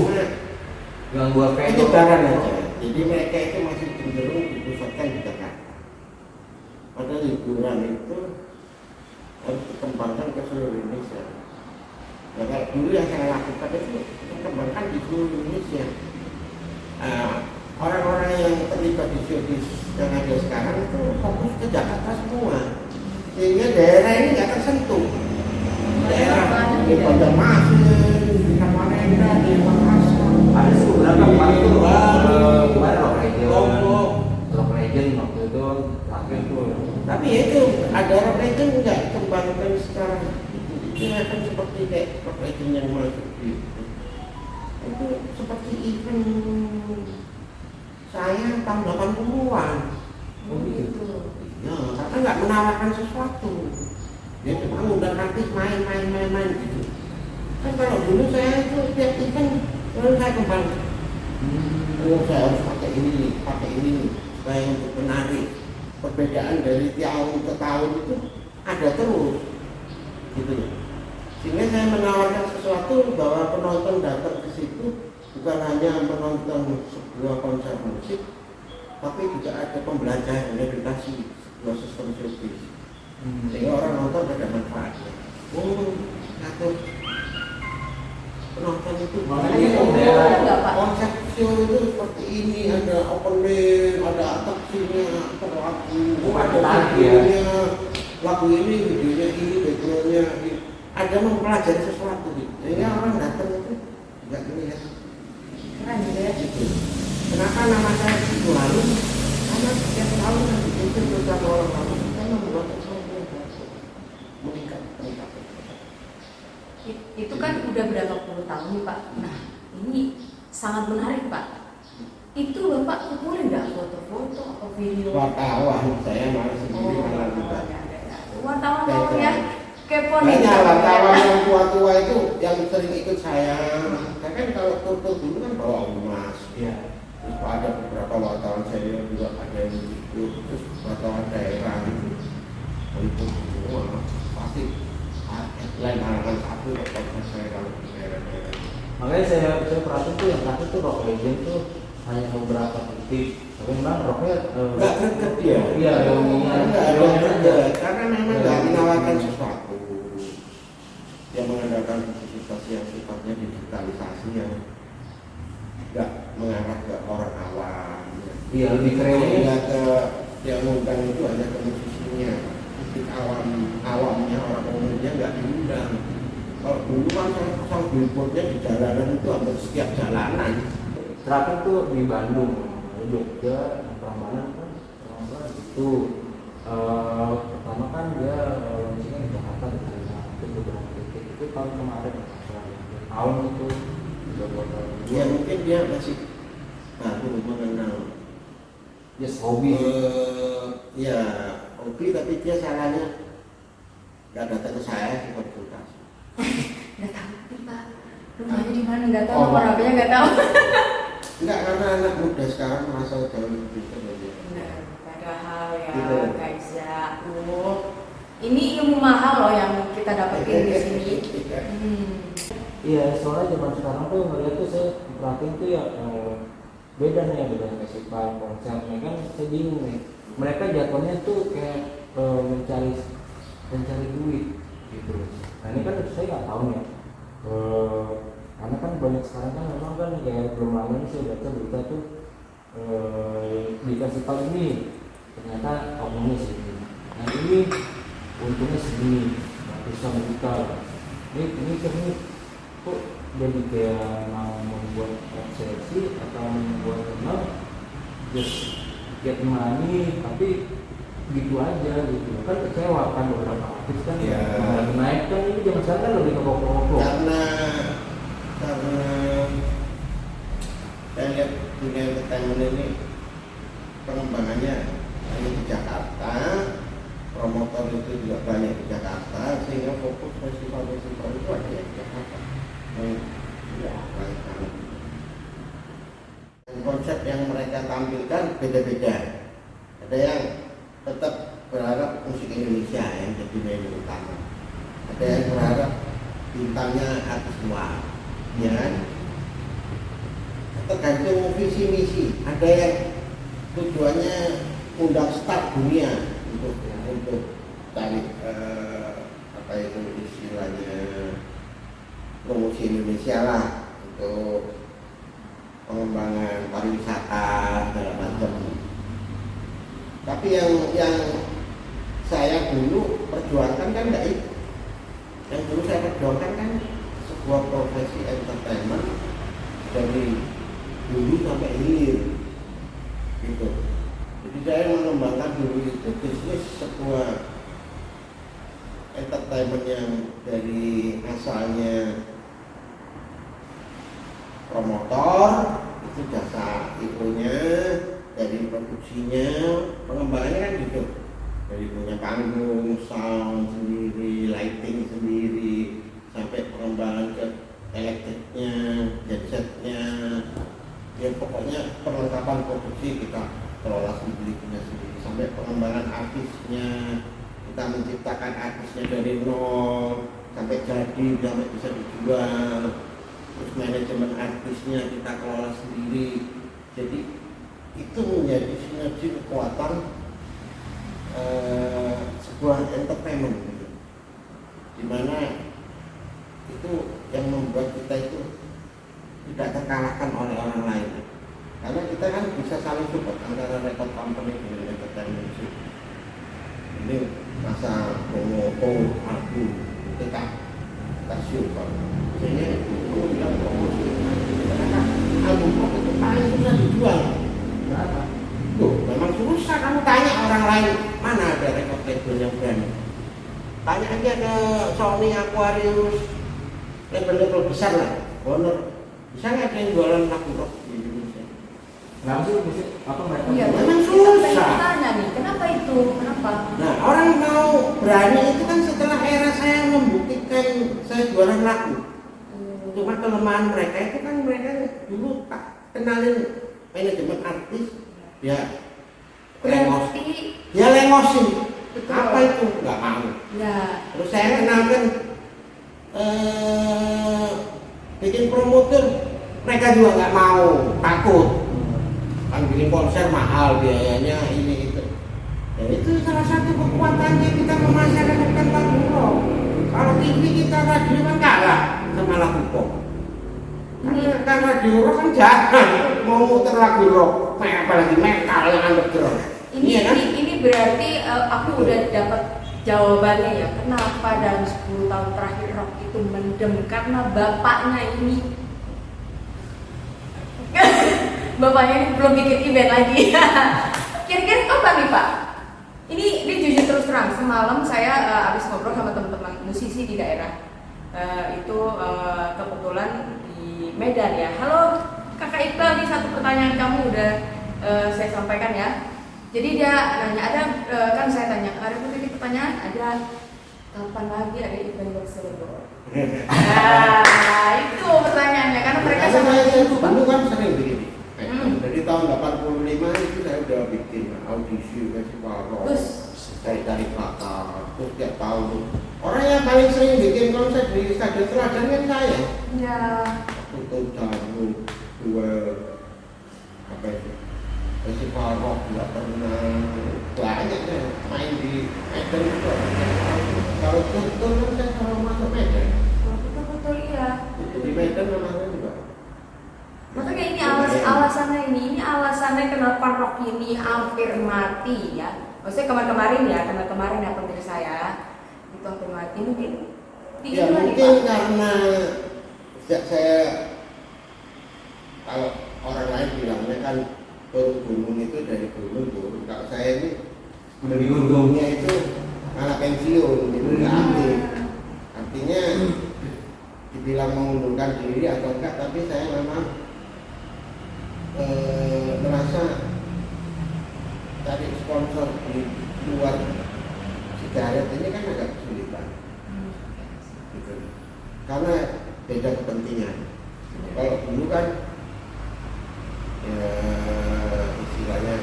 yang buat kayak itu barang aja. Jadi mereka itu masih cenderung dipusatkan di Jakarta. Padahal liburan itu harus dikembangkan ke seluruh Indonesia. Ya kayak dulu yang saya lakukan itu dikembangkan di seluruh Indonesia. Orang-orang yang terlibat di showbiz yang ada sekarang itu fokus ke Jakarta semua. Sehingga daerah ini nggak tersentuh. Daerah di Banjarmasin, di Samarinda, di Makassar. ada sih beberapa kemarin itu kemarin Rock Legend waktu itu terakhir tuh. Tapi ya itu ada Rock Legend nggak dikembangkan sekarang. Itu akan seperti kayak Rock Legend yang masuk itu seperti event saya tahun 80-an. Oh gitu. Ya, karena nggak menawarkan sesuatu. Dia cuma undang artis main gitu. Kan kalau dulu saya itu tiap event lalu saya kembangkan. Oh saya harus pakai ini supaya untuk menarik. Perbedaan dari tahun ke tahun itu ada terus, gitu ya. Sehingga saya menawarkan sesuatu bahwa penonton datang ke situ bukan hanya menonton sebuah konser musik, tapi juga ada pembelajaran edukasi sebuah sistem showbiz. Sehingga orang nonton ada manfaatnya. Oh, ngatur penonton itu konsep show itu seperti ini, ada opening, ada atraksinya, ada lagunya, lagu ini, videonya ini, backgroundnya ini. Ada mempelajari sesuatu gitu. Sehingga orang datang itu nggak lihat. Keren juga ya. Gitu. Kenapa nama saya itu lalu? Karena setiap tahun yang dibikin bersama orang lalu kita membuat sesuatu yang bagus, meningkat. Itu kan udah berapa 30 tahun nih Pak. Nah, ini sangat menarik Pak. Itu Bapak kumpulin nggak foto-foto atau video? Wartawan saya malah sendiri malah juga. Wartawan mau ya kepo nih. Banyak wartawan yang tua-tua itu yang sering ikut saya. Saya kan kalau foto dulu kan bawa emas. Iya. Terus ada beberapa wartawan senior juga ada yang ikut, terus wartawan daerah itu meliput semua pasti lain halaman satu kalau saya kalau di daerah-daerah. Makanya saya perhatiin tuh yang satu tuh Rock Legend tuh hanya beberapa titik, tapi memang rocknya Nggak greget dia. Iya, Nggak greget karena memang nggak menawarkan sesuatu. Yang mengadakan publisitas yang sifatnya digitalisasi yang nggak mengarah ke orang awam. iya lebih keren. Nggak ke yang ngundang itu hanya ke musisinya. Publik awamnya orang umumnya nggak diundang. Kalau dulu kan sang billboardnya di jalanan itu hampir setiap jalanan. Terakhir tuh di Bandung, Jogja, Prambanan kan, Prambanan itu pertama kan dia launchingnya di Jakarta di China, itu beberapa titik itu tahun kemarin, tahun itu udah buat Ya mungkin dia masih baru mengenal. yes hobi. Ya hobi tapi dia salahnya nggak datang ke saya di konsultasi. Nggak tahu nih Pak. Rumahnya di mana nggak tahu, Oh. nomor HP-nya nggak tahu. Enggak, karena anak muda sekarang merasa jauh lebih pintar dari dia. Benar, padahal ya Gitu. guys ya, ini ilmu mahal loh yang kita dapetin di sini. Iya, soalnya zaman sekarang tuh ngeliat tuh saya perhatiin tuh ya beda nih, beda festival, konsernya kan saya bingung nih. Mereka jatuhnya tuh kayak mencari duit gitu. Nah ini kan saya nggak tahu ya. Karena kan banyak sekarang kan memang kan kayak belum lama ini saya baca berita tuh di festival ini ternyata omongnya segini. Nah ini untungnya segini, ratusan juta. Ini kok jadi kayak mau membuat obsesi atau membuat kenal just get money tapi gitu aja gitu kan, kecewa kan beberapa artis kan Iya. lagi naik kan, ini zaman sekarang kan lebih ke pokok-pokok. Karena saya lihat dunia entertainment ini pengembangannya hanya di Jakarta, promotor itu juga banyak di Jakarta, sehingga fokus festival-festival itu ada di Jakarta. Ya, baik banget. Konsep yang mereka tampilkan beda-beda. Ada yang tetap berharap musik Indonesia yang jadi menu utama. Ada yang berharap bintangnya artis luar, ya kan? Tergantung visi misi. Ada yang tujuannya undang star dunia untuk cari apa itu istilahnya promosi Indonesia lah, untuk pengembangan pariwisata segala macam. Tapi yang saya dulu perjuangkan kan enggak itu. Yang dulu saya perjuangkan kan sebuah profesi entertainment dari dulu sampai hilir gitu. Jadi saya mengembangkan dulu itu bisnis sebuah entertainment yang dari asalnya promotor, itu jasa ibunya, dari produksinya, pengembangannya kan gitu. Dari punya panggung, sound sendiri, lighting sendiri, sampai pengembangan ke elektriknya, headsetnya, ya pokoknya perlengkapan produksi kita kelola sendiri, punya sendiri, sampai pengembangan artisnya, kita menciptakan artisnya dari nol sampai jadi, sampai bisa dijual, terus manajemen artisnya kita kelola sendiri. Jadi itu menjadi sinergi kekuatan sebuah entertainment gitu. Dimana itu yang membuat kita itu tidak terkalahkan oleh orang lain, karena kita kan bisa saling support antara record company dengan entertainment music. Ini masa promo album kita support, sehingga itu bilang promosi, karena album itu paling susah dijual. Kenapa? Tuh, memang susah. Kamu tanya orang lain, mana ada record label yang berani? Tanya aja ke Sony, Aquarius, label-label besar lah. honor. Bisa nggak ada yang jualan lagu rock di Indonesia? Kenapa sih musik apa mereka? Iya, Memang kita pengen susah. tanya nih, kenapa itu? Kenapa? Nah, orang mau berani itu kan setelah era saya membuktikan saya jualan lagu. Cuma kelemahan mereka itu kan mereka dulu tak kenalin manajemen artis, ya lengos, Berarti, dia lengosin. betul. Apa itu? Nggak mau. Ya, Terus saya kenalkan bikin promotor, mereka juga nggak mau, takut. Kan bikin konser mahal biayanya ini itu. Dan itu salah satu kekuatannya kita memasyarakatkan lagu rock. Kalau TV kita radio kan kalah sama lagu pop. Karena radio rock kan jarang mau muter lagu rock, apalagi metal yang underground. ini Iya kan? ini berarti aku udah dapat jawabannya ya. Kenapa dalam 10 tahun terakhir rock itu mendem? Karena bapaknya ini bapaknya ini belum bikin event lagi. Kira-kira kapan nih Pak? Ini jujur terus terang, semalam saya habis ngobrol sama teman-teman musisi di daerah. Kebetulan di Medan ya. Halo Kakak Iqbal, nih satu pertanyaan kamu udah saya sampaikan ya. Jadi dia nanya, kan saya tanya, ada pertanyaan, ada kapan lagi ada event Barcelona? Nah, itu pertanyaannya, karena mereka Karena sangat saya rindu, Pak. dulu kan sering begini. Dari tahun 85 itu saya udah bikin audisi festival rock. Terus? Saya cari pakar, terus tiap tahun. Orang yang paling sering bikin konser di Stadion Teladan kan saya. Ya. Tutup jamu, duel, apa itu? Festival rock nggak pernah banyak ya main di Medan itu. Kalau tutup kan saya selalu masuk Medan. Betul iya. Di Medan namanya juga. Makanya ini alasannya alasannya kenapa rock ini hampir mati ya. Maksudnya kemarin ya pemirsa saya itu hampir mati mungkin. Ya Gimana nih, mungkin Pak? karena sejak saya, kalau orang lain bilangnya kan turun gunung itu dari gunung turun. Kalau saya ini Dari gunungnya itu anak pensiun, itu nggak aktif. Artinya dibilang mengundurkan diri atau enggak, tapi saya memang merasa cari sponsor di luar sigaret ini kan agak kesulitan. Gitu. Karena beda kepentingan. Kalau dulu kan ya istilahnya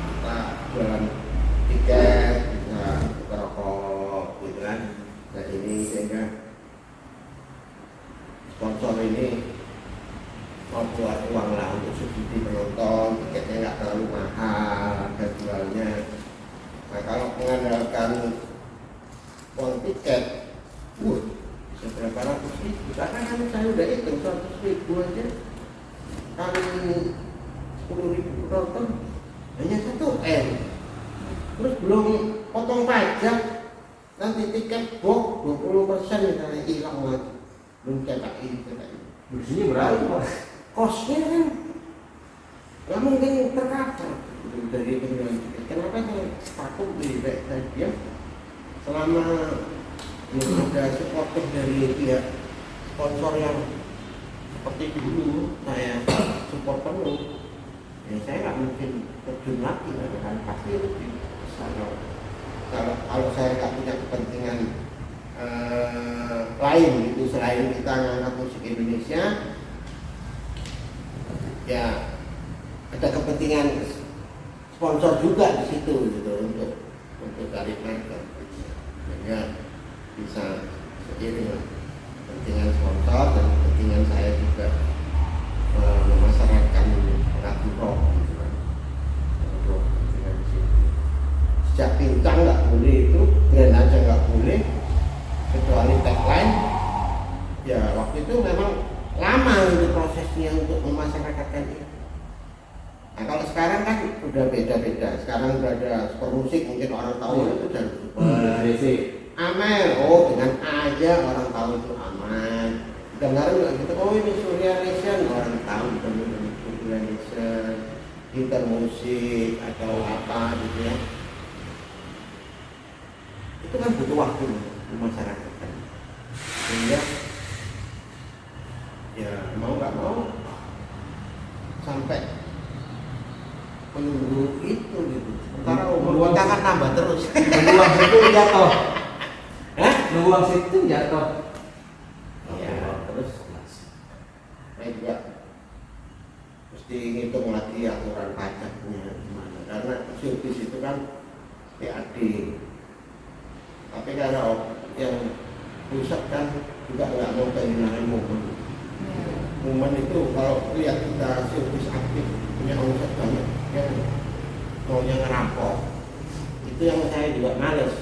kita jualan tiket, bisa tukar rokok gitu kan. Nah ini sehingga sponsor ini mau buat uang lah untuk subsidi penonton, tiketnya nggak terlalu mahal harga jualnya. Nah kalau mengandalkan uang tiket, bisa berapa ratus ribu? Karena kan saya udah hitung 100.000 aja kali 10.000 penonton hanya 1 M. Terus belum potong pajak, nanti tiket box 20% misalnya hilang lagi, belum cetak ini. Bersihnya berapa Pak? Kosnya kan nggak mungkin tercover dari penjualan tiket. Kenapa saya takut beli baik saja selama belum ada supporter dari pihak sponsor yang seperti dulu saya support penuh, ya saya nggak mungkin terjun lagi kan pasti rugi. Kalau saya nggak punya kepentingan lain itu selain kita ngangkat musik Indonesia, ya ada kepentingan sponsor juga di situ gitu untuk tarik mereka, sehingga bisa seiring lah kepentingan sponsor dan kepentingan saya juga memasarkan lagu rock gitu kan. Kepentingan di situ. Sejak Pincang nggak boleh itu, brand aja nggak boleh kecuali tagline. Ya waktu itu memang lama itu prosesnya untuk memasyarakatkan itu. Nah kalau sekarang kan udah beda-beda. Sekarang udah ada super musik, mungkin orang tahu itu dan super Amel, oh dengan A aja orang tahu itu aman. Dengaran nggak gitu, oh ini Surya Nation, orang tahu bukan Surya Nation, Intermusik atau apa gitu ya. Itu kan butuh waktu masyarakat kan. Sehingga ya mau nggak mau sampai menunggu itu gitu. Sementara umur kita kan nambah terus. Nunggu uang situ jatuh. Hah? Nunggu uang situ jatuh. Ya, terus saya juga mesti ngitung lagi aturan pajaknya gimana. Karena service itu kan PAD. Tapi kalau yang rusak kan juga nggak mau kehilangan momen. Momen itu kalau lihat kita service aktif punya omset banyak yang maunya ngerampok, itu yang saya juga males.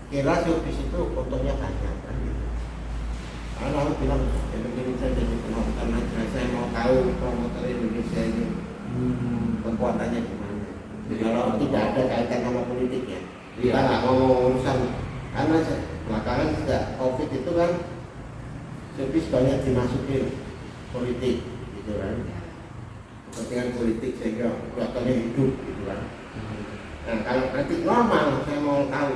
Kira service itu untungnya banyak kan gitu. Karena aku bilang ya begini saya jadi penonton aja, saya mau tahu promotor Indonesia ini kekuatannya gimana. Jadi Kalau tidak ada kaitan sama politik ya, kita Iya. nggak mau urusan. Karena belakangan sejak COVID itu kan service banyak dimasukin politik gitu kan, kepentingan politik sehingga kelihatannya hidup gitu kan. Nah kalau nanti normal saya mau tahu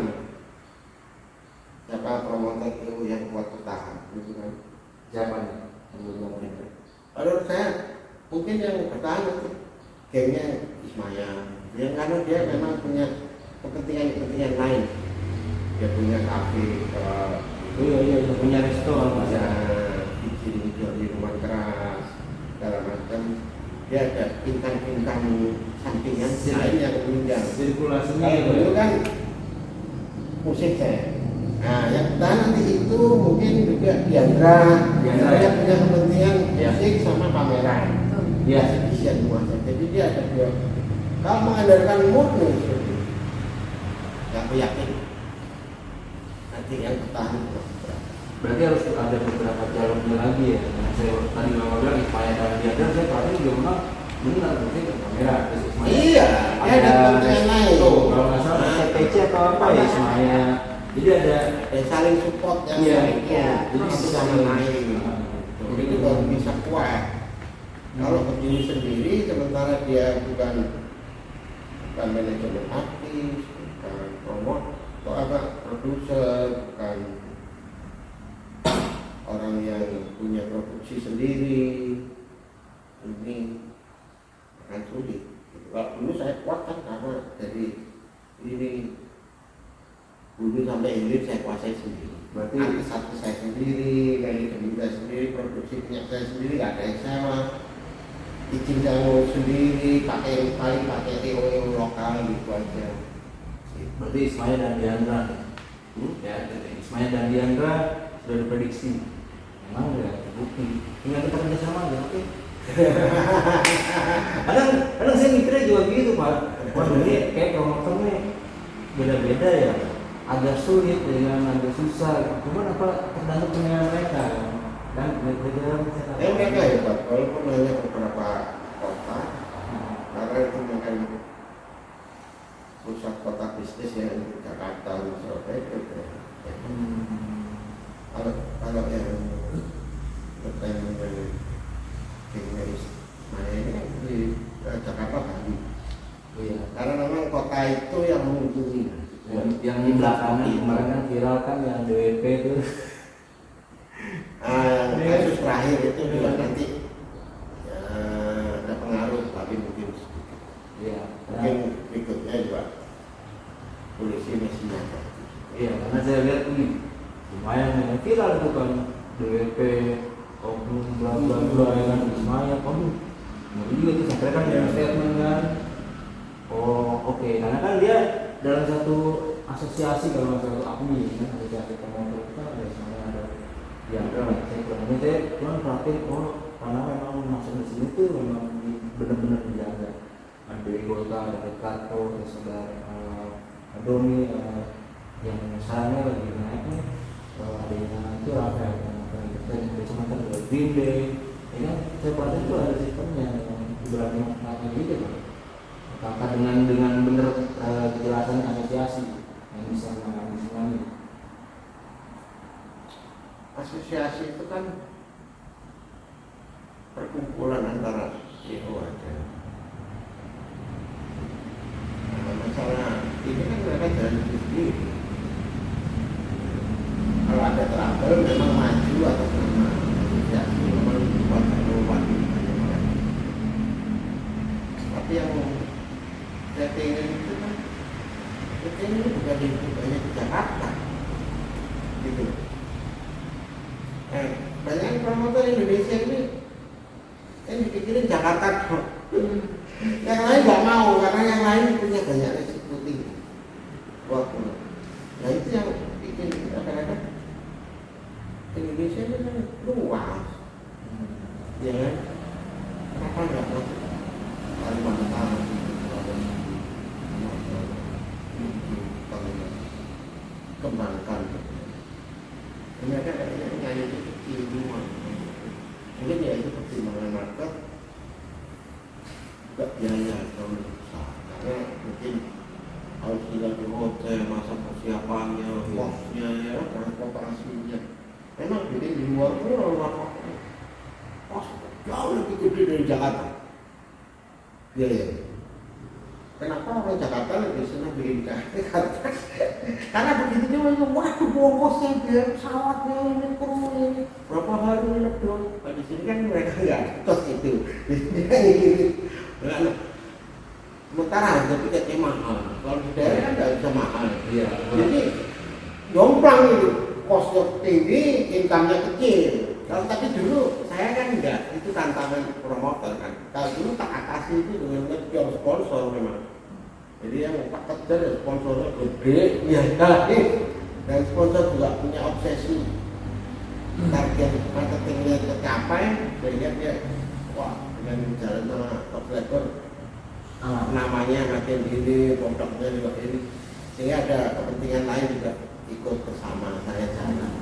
siapa promotor itu yang kuat bertahan gitu kan. Siapa nih? Yang belum itu. Kalau saya mungkin yang bertahan itu gengnya Ismaya, ya karena dia memang punya kepentingan lain. Dia punya kafe, Iya, punya restoran mas bisa ya. bikin di rumah keras, segala macam. Dia ada bintang-bintang sampingan lain yang menunjang. Sirkulasinya Kalau itu. dulu kan musik saya. Nah, yang bertahan nanti itu mungkin juga Diandra. Diandra, Dia ya. punya kepentingan Ya. musik sama pameran. Iya. Bisa dua saja. Jadi dia ada dua. Kalau mengandalkan murni, ya aku yakin nanti yang bertahan itu berapa. Berarti harus ada beberapa jalurnya lagi ya. Nah, saya tadi bapak bilang Ismaya dan Diandra, saya perhatiin juga memang benar berarti ke kamera. Terus Ismaya Iya, dia ada kepentingan lain. Tuh, kalau nggak salah STPC atau apa ya Ismaya. Jadi ada Saling support yang Iya. iya. Jadi Nah, satu sama lain. Itu baru bisa kuat. Kalau berdiri sendiri, sementara dia bukan manajemen artis, bukan promotor, atau apa produser, bukan orang yang punya produksi sendiri, ini akan sulit. Kalau dulu saya kuat kan karena dari ini dulu sampai hilir saya kuasai sendiri. Berarti Artis-artis saya sendiri, manajemen saya sendiri, produksi punya saya sendiri, nggak ada yang sewa. Izin saya ngurus sendiri, pakai TOE lokal gitu aja. berarti Ismaya dan Diandra nih. Ya, Ismaya dan Diandra sudah diprediksi. Memang udah terbukti. Tinggal kita kerjasama aja, oke? kadang saya mikirnya juga gitu pak. Waduh ini kayak promotornya beda-beda ya. Agak sulit dengan agak susah. Cuman apa tergantung penilaian mereka kan? Beda-beda. Mereka hebat, walaupun hanya beberapa kota, karena itu mungkin pusat kota bisnis yang di Jakarta, Surabaya itu. Kalau yang mana ini kan di Jakarta Bali. Iya. Karena memang kota itu yang mengunjungi. Yang di belakangnya kemarin kan viral kan yang DWP itu. Kasus terakhir itu juga nanti ya, ada pengaruh tapi mungkin sedikit. Iya. Mungkin berikutnya juga polisi masih nyata. Iya, karena saya lihat nih lumayan yang viral itu kan DWP, oknum bla bla bla ya kan Ismaya, waduh, ngeri juga tuh sampai kan dia statement kan. Oh oke, karena kan dia dalam satu asosiasi kalau nggak salah APMI kan asosiasi promotor itu kan ada Ismaya ada Diandra. Saya kurang lebih saya kurang perhatiin karena memang masuk di sini tuh memang benar-benar dijaga. Ada Golka, ada Rekato, terus ada Doni yang misalnya lagi naik nih adanya itu Rafael dan kecamatan ada Green Day ya kan saya perhatian itu ada sistemnya yang berani mengatakan gitu kan kakak dengan benar kejelasan asosiasi yang bisa menangani semuanya. Asosiasi itu kan perkumpulan antara CEO aja. Nah, masalah ini kan mereka jalan sendiri. Kalau ada trouble memang maju atas nama asosiasi. promotor Indonesia ini dipikirin Jakarta kok. Yang lain nggak mau karena yang lain punya banyak resiko tinggi. Nah itu yang bikin kadang-kadang Indonesia ini kan luas, ya kan? Kenapa nggak masuk Kalimantan? Kembangkan. Mereka kayaknya nyanyi itu kecil semua. Mungkin ya itu pertimbangan market, juga biaya terlalu besar. Karena mungkin harus dilatih hotel, masa persiapannya, kosnya, ya, transportasinya. Memang bikin di luar itu orang kos jauh lebih gede dari Jakarta. Biaya. Kenapa orang Jakarta lebih senang bikin Jakarta? Karena begitu dia bilang, waduh bongkosnya biar pesawatnya ini kurang berapa hari ini dong. Di sini kan mereka nggak ada kos itu. Sementara harga tiketnya mahal. Kalau di daerah kan nggak bisa mahal. Iya. Jadi jomplang itu, kosnya tinggi, income-nya kecil. Kalau tapi dulu saya kan enggak, itu tantangan promotor kan. Kalau dulu tak atasi itu dengan ngejar sponsor memang. Jadi yang tak kejar sponsornya gede, ya kali. Dan sponsor juga punya obsesi target marketingnya tercapai, sehingga dia wah dengan jalan sama top level namanya makin ini, produknya juga ini, sehingga ada kepentingan lain juga ikut bersama saya jalan.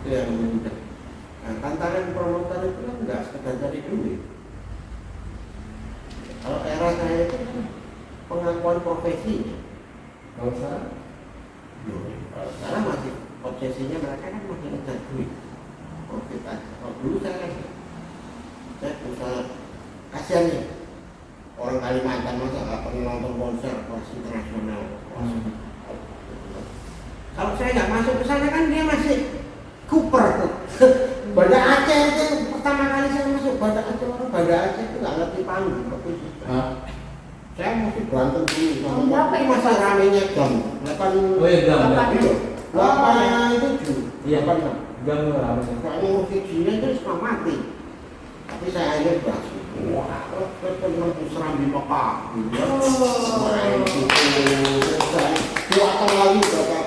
Itu yang mudah. Nah, tantangan promotor itu kan nggak sekedar cari duit. Kalau era saya itu kan pengakuan profesi. Kalau sekarang? Kalau sekarang masih obsesinya mereka kan masih ngejar duit. Profit aja. Kalau dulu saya usaha kasihan nih orang Kalimantan masa nggak pernah nonton konser kelas internasional. Kalau saya nggak masuk ke sana kan dia masih Cooper. Banda Aceh itu pertama kali saya masuk Banda Aceh, orang Banda Aceh itu nggak ngerti panggung. Saya mesti berantem dulu sama berapa itu masa ramenya jam 8. Oh iya jam. Iya. 8-7. Iya. 8-6. Jam berapa sih? Kalau musik sini itu suka mati. Tapi saya akhirnya berhasil. Wah, terus seram di Mekah. Main gitu. Kuatan lagi berapa?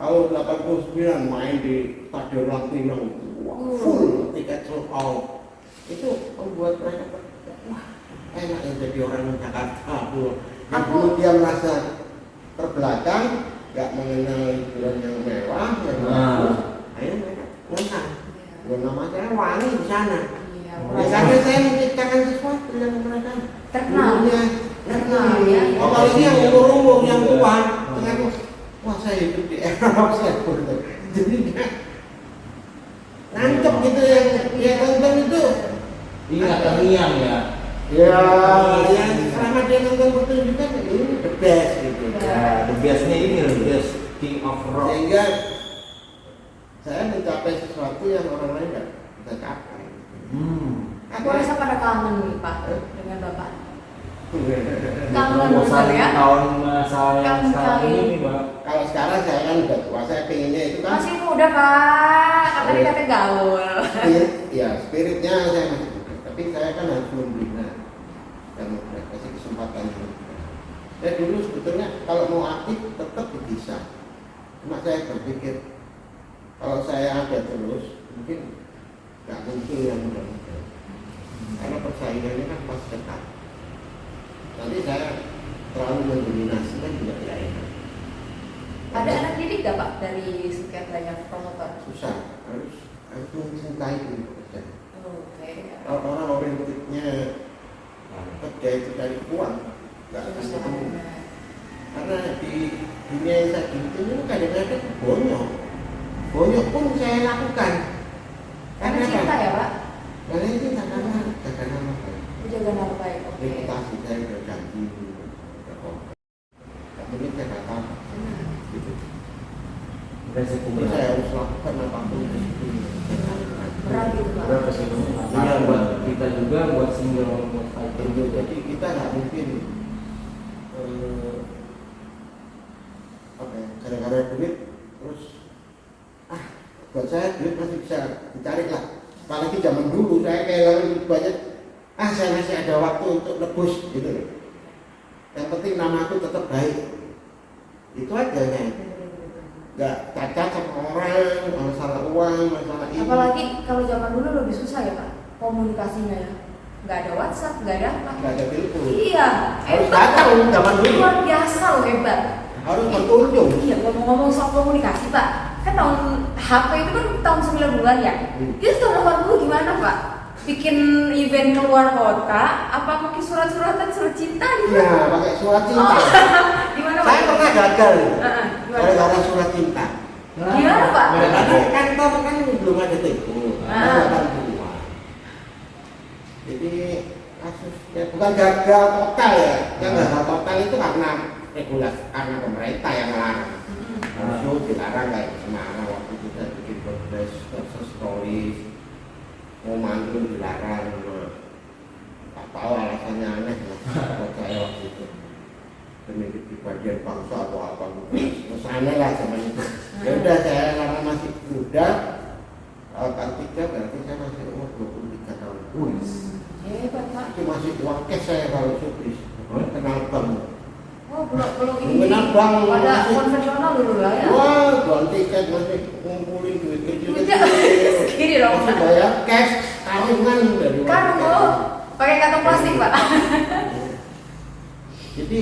Tahun 89 main di Stadion Lantinang. Full tiket sold out. Itu membuat mereka wah enak ya jadi orang Jakarta. Yang dulu dia merasa terbelakang, nggak mengenal hiburan yang mewah, yang bagus. Akhirnya mereka menang. Nama saya wangi di sana. Ya, karena saya menciptakan sesuatu yang mereka terkenal ya. Apalagi yang umur-umur yang tua, ternyata wah saya hidup di era saya. Jadi dia nancep gitu yang dia tonton itu. Ingat terngiang ya. Ya, yang selama dia nonton pertunjukan ini the best gitu. Ya, the bestnya ini the best king of rock. Sehingga saya mencapai sesuatu yang orang lain nggak bisa capai. Aku rasa pada kangen nih Pak dengan Bapak. Kangen Bosan betul ya. tahun saya Kangen sekarang sekali. ini Mbak. Kalau sekarang saya kan udah tua, saya pengennya itu kan Masih muda Pak, katanya kata gaul. ya spiritnya saya masih muda, tapi saya kan harus membina dan kasih kesempatan. Saya dulu sebetulnya kalau mau aktif tetap bisa, cuma saya berpikir kalau saya ada terus mungkin nggak muncul yang muda-muda, karena persaingannya kan pas dekat. Nanti saya terlalu mendominasi kan juga tidak enak. Ada anak didik gak Pak dari sekian banyak promotor? Susah, harus mencintai diri pekerjaan. Oke. Kalau orang orientednya kerja itu dari uang, nggak akan ketemu. Karena di dunia yang saya hidup ini kadang-kadang bonyok pun saya lakukan. Karena cinta ya Pak? Karena itu karena jaga nama baik. Jaga nama baik. Oke. Reputasi saya udah ganti. Tak mungkin saya nggak tahu. Gitu. Resiko Jadi saya harus lakukan apapun itu. Berat gitu Pak. Berapa sih kamu? Iya buat kita juga buat single buat fighter juga. Jadi kita nggak mungkin gara-gara duit terus buat saya duit masih bisa dicari lah apalagi zaman dulu saya kehilangan begitu banyak. Saya masih ada waktu untuk nebus gitu loh. Yang penting namaku tetap baik. Itu aja kan. Nggak cacat sama orang, masalah uang, masalah ini. Apalagi kalau zaman dulu lebih susah ya Pak komunikasinya ya. Nggak ada WhatsApp, nggak ada apa. Nggak ada telepon. Iya. Harus datang zaman dulu. Luar biasa loh hebat. Harus berkunjung. Iya, ngomong-ngomong soal komunikasi Pak, kan tahun HP itu kan tahun 90-an ya. Itu tahun 80 gimana Pak? Bikin event keluar kota, apa pakai surat-suratan surat cinta gitu? Iya, pakai surat cinta. Gimana Pak? Saya pernah gagal. Gimana? Gara-gara surat cinta. Gimana Pak? Karena kantor kan belum ada telepon. Jadi kasusnya bukan gagal total ya. Yang gagal total itu karena regulasi, karena pemerintah yang melarang. Langsung dilarang kayak Semarang waktu kita bikin podcast, stories, mau manggung dilarang. Tak tahu alasannya aneh buat saya waktu itu. Demi di bagian bangsa atau apa terus aneh lah zaman itu. Ya udah saya karena masih muda, tahun 3 berarti saya masih umur 23 tahun. Hebat Pak. Itu masih uang cash saya kalau supris. Kenal bank. Oh, belum ini. Kenal bank. Pada konvensional dulu lah ya. Wah, jual tiket masih ngumpulin duit Duitnya kecil-kecil. segini dong. Masih bayar cash karungan dari uang Karung cash. oh, pakai kantong plastik Pak. Jadi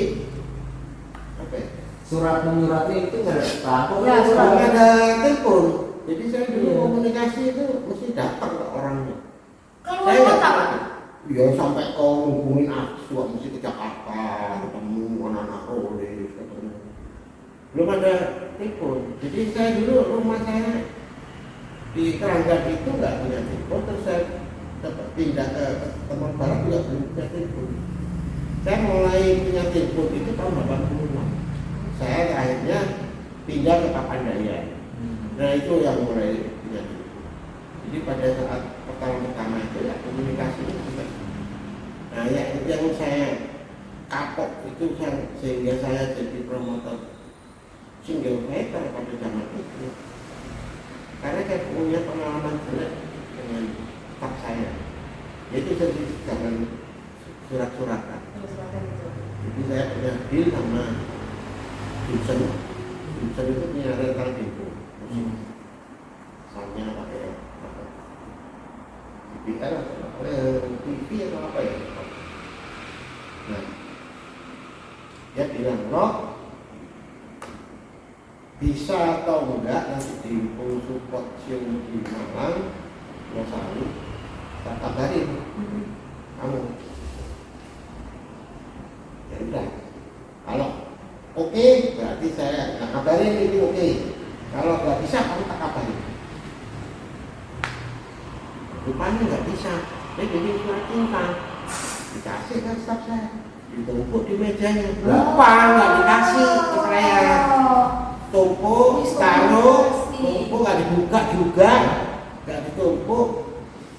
apa ya? Surat menyuratnya itu nggak ada tahu. Ya, surat. Kalau ada telepon, jadi saya dulu komunikasi itu mesti datang ke orangnya. Keluar kota Pak. Ya sampai kau hubungin aku mesti ke Jakarta, ketemu anak-anak Rolis, ketemu. Belum ada telepon. Jadi saya dulu rumah saya di Keranggan itu nggak punya telepon, terus saya dapat pindah ke Teman Barat juga belum punya telepon. Saya mulai punya telepon itu tahun 80-an. Saya akhirnya pindah ke Papandayan. Nah itu yang mulai punya telepon. Jadi pada saat pertama itu ya komunikasi itu juga. Nah yang saya kapok itu sehingga saya jadi promotor single fighter pada zaman itu. Karena saya punya pengalaman jelek dengan staff saya. Yaitu jadi zaman surat-suratan. Jadi saya punya deal sama Gibson. Gibson itu punya rental depo. Misalnya pakai apa? DVR atau TV atau apa ya? Nah, dia bilang, "Rock, bisa atau enggak nanti di Konsultasium di Malang, Losari, tak kabarin kamu." Ya udah, kalau oke, berarti saya nggak kabarin ini oke. Kalau nggak bisa, kamu tak kabarin. Rupanya nggak bisa, dia jadi surat cinta. Dikasih kan staff saya, ditumpuk di mejanya. Lupa nggak dikasih ke saya. Tumpuk, taruh, tumpuk nggak dibuka juga, nggak ditumpuk,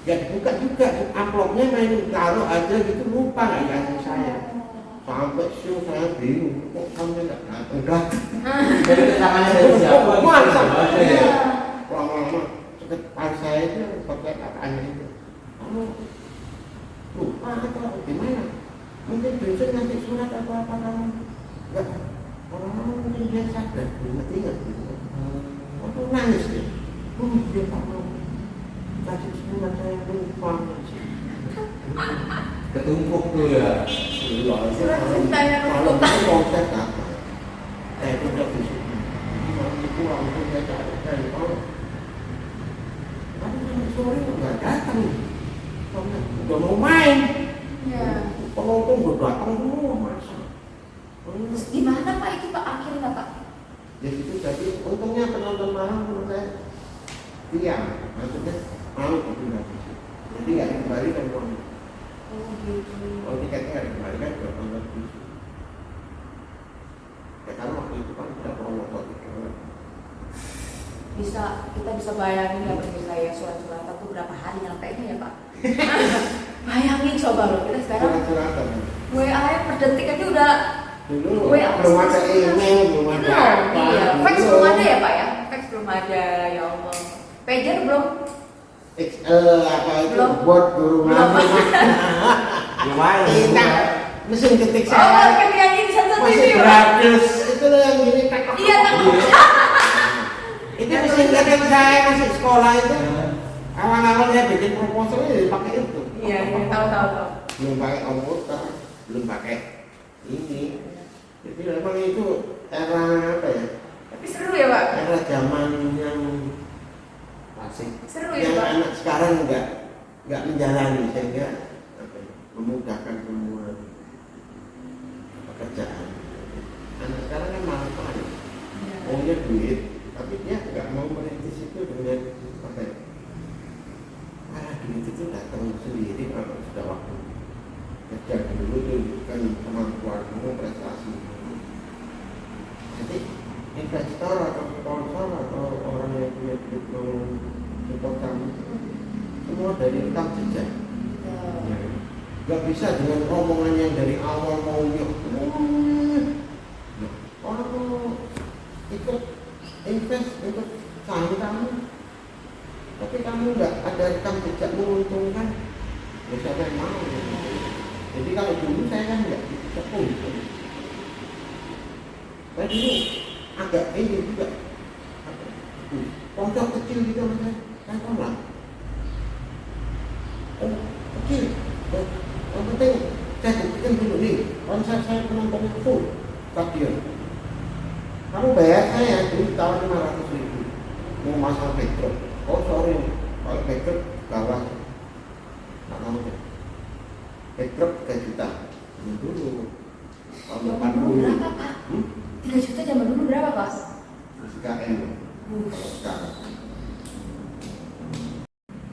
nggak dibuka juga. Amplopnya main taruh aja gitu, lupa nggak dikasih saya. Sampai show saya bingung, kok kamu nggak datang? Jadi tangannya dari siapa? Masa? Iya. Lama-lama sekitar saya itu pakai katanya itu. Kamu lupa atau gimana? Mungkin besok ngasih surat atau apa kamu? Enggak. Orang-orang mungkin dia sadar, ingat-ingat gitu. Waktu nangis dia. Dia kamu kasih surat saya lupa. Ketumpuk tuh ya. Surat cintanya kalau lupa. itu mau saya kata, itu udah besok. Kalau itu langsung saya cari tahu. Tapi sore nggak datang. Udah mau main. Ya. Penonton udah datang semua masa. Terus gimana Pak itu Pak akhirnya Pak? Ya itu jadi untungnya penonton malam menurut saya diam, maksudnya mau tapi nggak bisa. Jadi nggak dikembalikan uang. Oh gitu. Kalau tiketnya nggak dikembalikan buat nonton TV. Ya karena waktu itu kan kita promotor itu. Kita bisa bayangin ya pemirsa ya surat-suratan tuh berapa hari nyampainya ya Pak? Bayangin coba loh kita sekarang Surat-suratan. WA per detik aja udah Dulu WA belum ada email, belum ada apa. Iya, fax belum ada ya Pak ya? Fax belum ada ya Allah. Pager belum? apa itu Belum. buat guru Belum. ngaji Gimana? kita mesin ketik Oh, saya kan yang ini satu-satu masih ini, Pak. gratis itu loh yang gini tak Iya, tak. itu mesin ketik saya masih sekolah itu awal-awal saya bikin proposal ini pakai itu Iya, tahu. belum pakai komputer belum pakai ini jadi memang itu era apa ya Tapi seru ya, Pak. era zaman yang Asik. Seru ya, yang Pak. anak sekarang nggak menjalani sehingga apa ya, memudahkan semua pekerjaan. Anak sekarang kan malah panik, Iya. maunya duit, tapi dia nggak mau merintis itu dengan apa ya? Duit itu datang sendiri kalau sudah waktu kerja dulu tunjukkan kemampuanmu prestasi. Jadi investor atau sponsor atau orang yang punya duit mau support kamu semua dari rekam jejak. Gak bisa dengan omongan yang dari awal maunya orang mau ikut invest untuk saham kamu tapi kamu nggak ada rekam jejak menguntungkan ya siapa yang mau jadi kalau dulu saya kan nggak cepu saya dulu agak ini juga pondok kecil gitu mas saya tolak kecil yang penting saya buktikan dulu nih konsep saya penontonnya full stadion kamu bayar saya dulu tahun 500.000 mau masang backdrop oh sorry kalau backdrop gawat nggak mau deh backdrop 3 juta dulu tahun Zaman dulu 80 berapa, Pak? 3 juta zaman dulu berapa, Pak? 3M kalau sekarang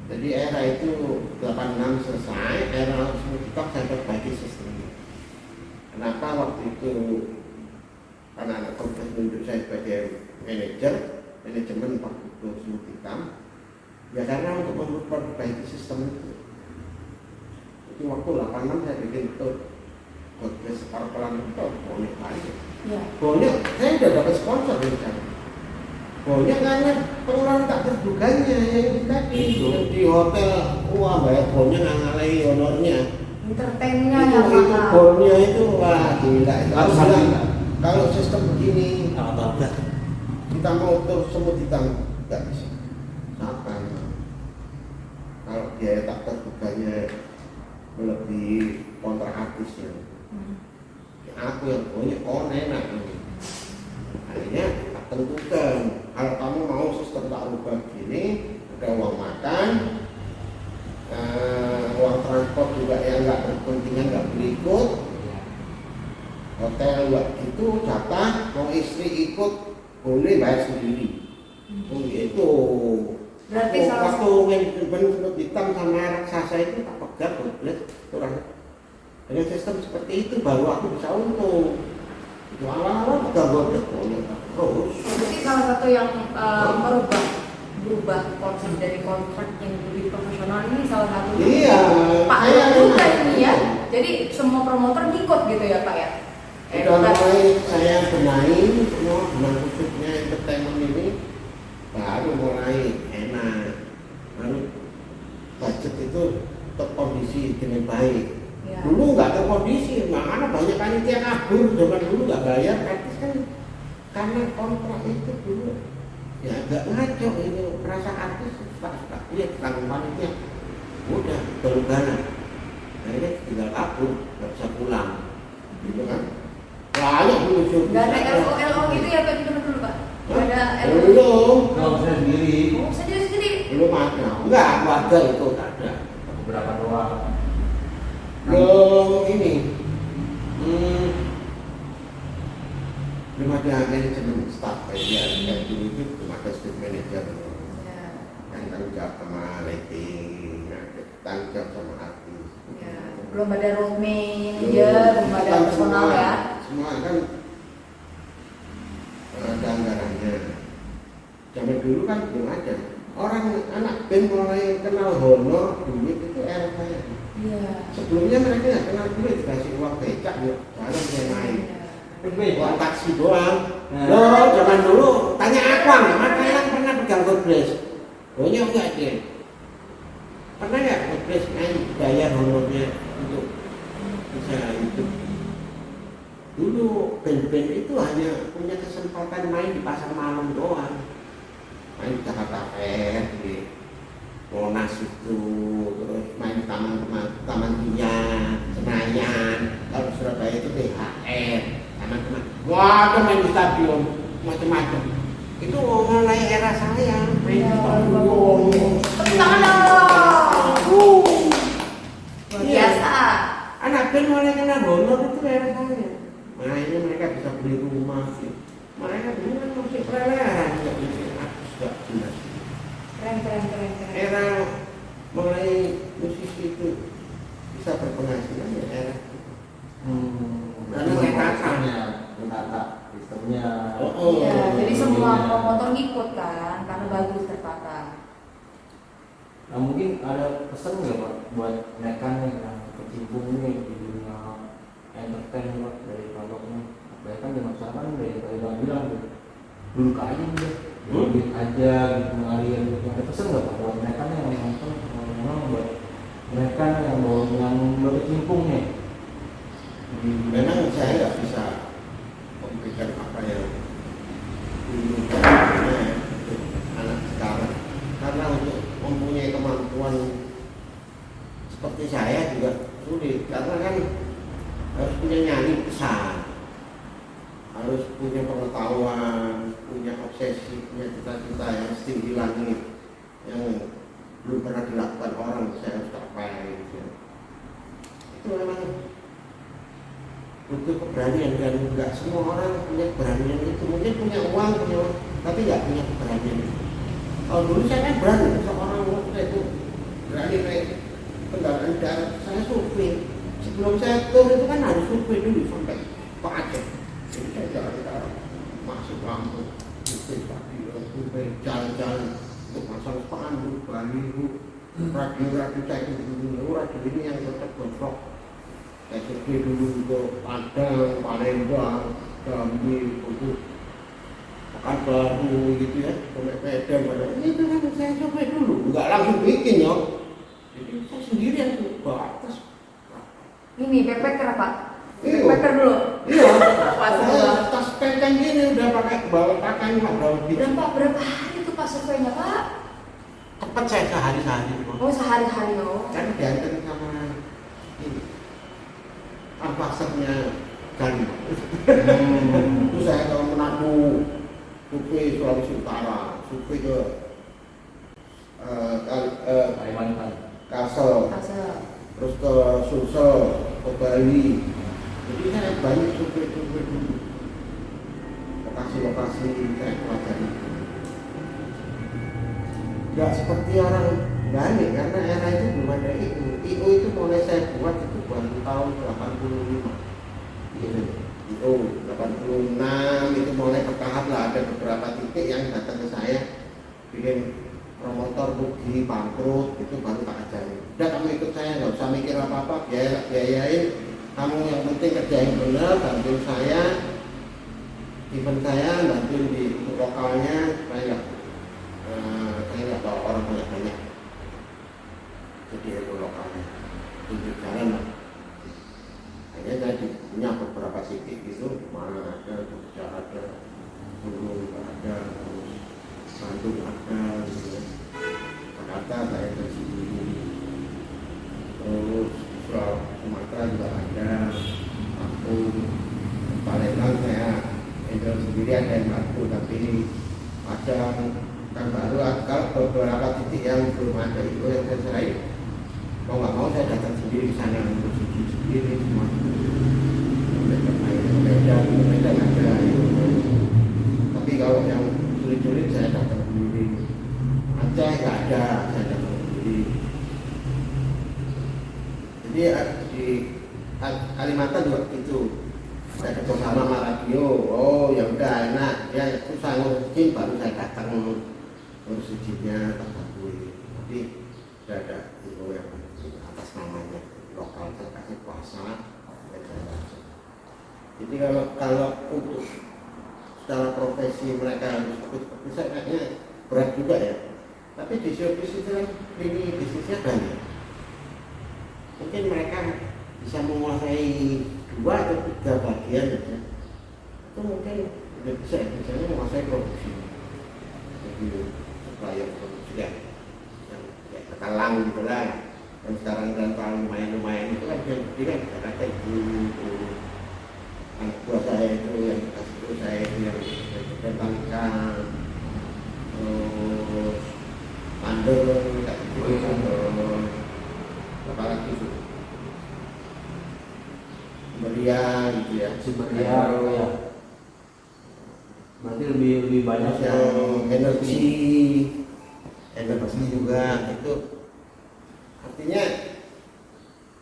jadi era itu 86 selesai era kita saya perbaiki sistemnya kenapa waktu itu karena anak kongres menunjuk saya sebagai manajemen waktu itu semut hitam ya karena untuk memperbaiki sistem itu waktu 86 saya bikin itu kongres parpelan itu bonek banyak Iya. bonek saya udah dapat sponsor dari sana bonek karena pengeluaran tak terduganya yang tadi di hotel wah bayar bonek nggak ngalahi honornya Entertainnya itu yang mahal. bonnya itu wah gila itu Harus bilang, habis. kalau sistem begini Atau enggak? kita mau terus semut hitam nggak bisa siapa yang mau? Kalau biaya tak terduganya melebihi kontrak artisnya ya aku yang punya enak akhirnya tak tentukan kalau kamu mau sistem tak rubah gini ada uang makan uang transport juga yang nggak berkepentingan nggak boleh ikut hotel juga gitu jatah mau istri ikut boleh bayar sendiri itu Berarti salah waktu manajemen semut hitam sama raksasa itu tak pegang goblok orang dengan sistem seperti itu baru aku bisa untung itu awal-awal pegang goblok terus Berarti salah satu yang berubah konsep dari kontrak yang lebih profesional ini salah satunya iya Pak saya juga ini ya. Jadi semua promotor ngikut gitu ya, Pak ya. udah mulai saya benahi semua benang khususnya entertainment ini baru mulai enak baru budget itu terkondisi dengan baik Ya. dulu nggak terkondisi makanya banyak panitia kabur zaman dulu nggak bayar artis kan karena kontrak itu dulu ya agak ngaco ini perasa artis suka lihat tanggung panitia udah berlebaran akhirnya tinggal kabur nggak bisa pulang gitu kan banyak dulu Nggak ada LO gitu ya, Pak, gimana dulu, Pak? Nggak ada LO. belum Kalau saya sendiri Oh, sendiri-sendiri. belum ada enggak warga itu nggak ada beberapa doang. belum ini belum ada manajemen staff kayak dulu itu belum ada staff manager Ya. yang tanggung jawab sama lighting tanggung jawab sama artis Ya. Belum ada road manager, belum ada Kan personal semua, ya. semua kan ada anggarannya zaman dulu kan belum ada orang anak band mulai kenal honor duit itu era saya Iya. sebelumnya mereka nggak kenal duit dikasih uang becak ya jalan dia main Berbeda. uang taksi doang Nah. loh zaman dulu tanya aku nggak mana yang pernah pegang godres banyak enggak dia Pernah nggak podcast bayar honornya untuk bisa hidup? Dulu band-band itu hanya punya kesempatan main di pasar malam doang, main di Jakarta Fair, di Monas itu, terus main di Taman Mia, Senayan, kalau Surabaya itu THR, teman-teman. Wah, ada main di stadion, macam-macam. Itu mulai era saya main di stadion. Tepuk tangan dong. Luar biasa. Anak band mulai kena honor itu era saya. Makanya mereka bisa beli rumah. Mereka dulu kan masih perolehan, nggak jelas. Keren. Era mulai musisi itu bisa berpenghasilan ya era. Karena mereka menata sistemnya. Iya, jadi semua promotor ngikut kan, karena bagus terpatang. Nah mungkin ada pesan nggak Pak buat mereka nih yang kecimpung nih di dunia entertain Pak, dari pondoknya? Apalagi kan zaman sekarang kan dari tadi Bang bilang gitu, duduk aja udah, duit aja gitu mengalir gitu. Ada pesan nggak Pak buat mereka nih yang nonton, memang buat mereka yang baru kecimpung nih? memang saya nggak bisa memberikan apa yang diinginkannya untuk anak sekarang, karena untuk mempunyai kemampuan seperti saya juga sulit, karena kan harus punya nyali besar, harus punya pengetahuan, punya obsesi, punya cita-cita yang setinggi langit yang belum pernah dilakukan orang, saya harus capai gitu. Itu memang butuh keberanian, dan nggak semua orang punya keberanian itu. Mungkin punya uang, tapi nggak punya keberanian. Kalau dulu saya kan berani, seorang waktu itu berani naik kendaraan darat, saya survei. Sebelum saya tur itu kan harus survei dulu sampai Pak Aceh. Jadi saya jalan-jalan masuk Lampung, survei jalan-jalan untuk masang spanduk, baliho, radio saya dulu, radio ini yang tetap bentrok. Saya survei dulu ke Padang, Palembang, Jambi, Bogor, Pekanbaru gitu ya, sampai Medan, itu kan saya survei dulu, nggak langsung bikin ya. Jadi saya sendirian tuh batas. Ini backpacker Pak? Iya. Backpacker dulu? Iya, Pas tas penteng gini udah bawa pakai berapa hari tuh Pak surveinya Pak? Cepat saya sehari-hari. Oh sehari-hari oh. Kan diantar sama ini ambassadornya Gali. Itu saya ke Manado, survei Sulawesi Utara, survei ke Kalimantan. Kalsel, terus ke Sulsel, ke Bali. Jadi saya banyak survei dulu. Lokasi-lokasi saya pelajari. Nggak seperti orang Bali, karena era itu belum ada itu. IO itu mulai saya buat itu baru tahun 85. Gitu. IO 86 itu mulai bertahap lah, ada beberapa titik yang datang ke saya bikin promotor rugi, bangkrut, itu baru tak ajarin. Udah kamu ikut saya, nggak usah mikir apa-apa, biayain. Kamu yang penting kerjain benar, bantuin saya, event saya, bantuin di lokalnya, saya nggak bawa orang banyak-banyak. Jadi itu lokalnya, tunjuk jalan lah. Akhirnya saya punya beberapa titik gitu, mana ada, Jogja ada, Solo ada, terus Bandung ada, gitu ya. Jakarta saya dari sini, terus Sumatera juga ada, Lampung, Palembang saya handle sendiri, ada yang bantu, tapi ada kan baru kalau beberapa titik yang belum ada itu yang saya serahin, mau nggak mau saya datang sendiri ke sana untuk sendiri semua. Medan ada itu. Tapi kalau yang sulit-sulit saya datang sendiri. Aceh nggak ada, saya datang sendiri. Jadi di Kalimantan juga gitu. Saya ketemu sama radio, oh ya udah enak, ya susah ngurusin baru saya datang ngurusinnya tak akui. Tapi tidak ada itu yang atas namanya lokal, saya kasih kuasa. Jadi kalau untuk secara profesi mereka harus seperti saya kayaknya berat juga ya. Tapi di showbiz itu kan ini bisnisnya banyak. Mungkin mereka bisa menguasai 2 atau 3 bagian ya. Itu mungkin udah bisa misalnya menguasai produksi. Jadi supplier produksi ya. Yang kayak ketalang gitu lah. Dan sekarang dan lumayan itu kan dia kan kata itu anak buah saya itu yang kasih saya itu yang terbangkan terus mandor kayak gitu apa lagi itu meriah gitu ya Siberia ya. Berarti lebih banyak terus yang energi juga itu artinya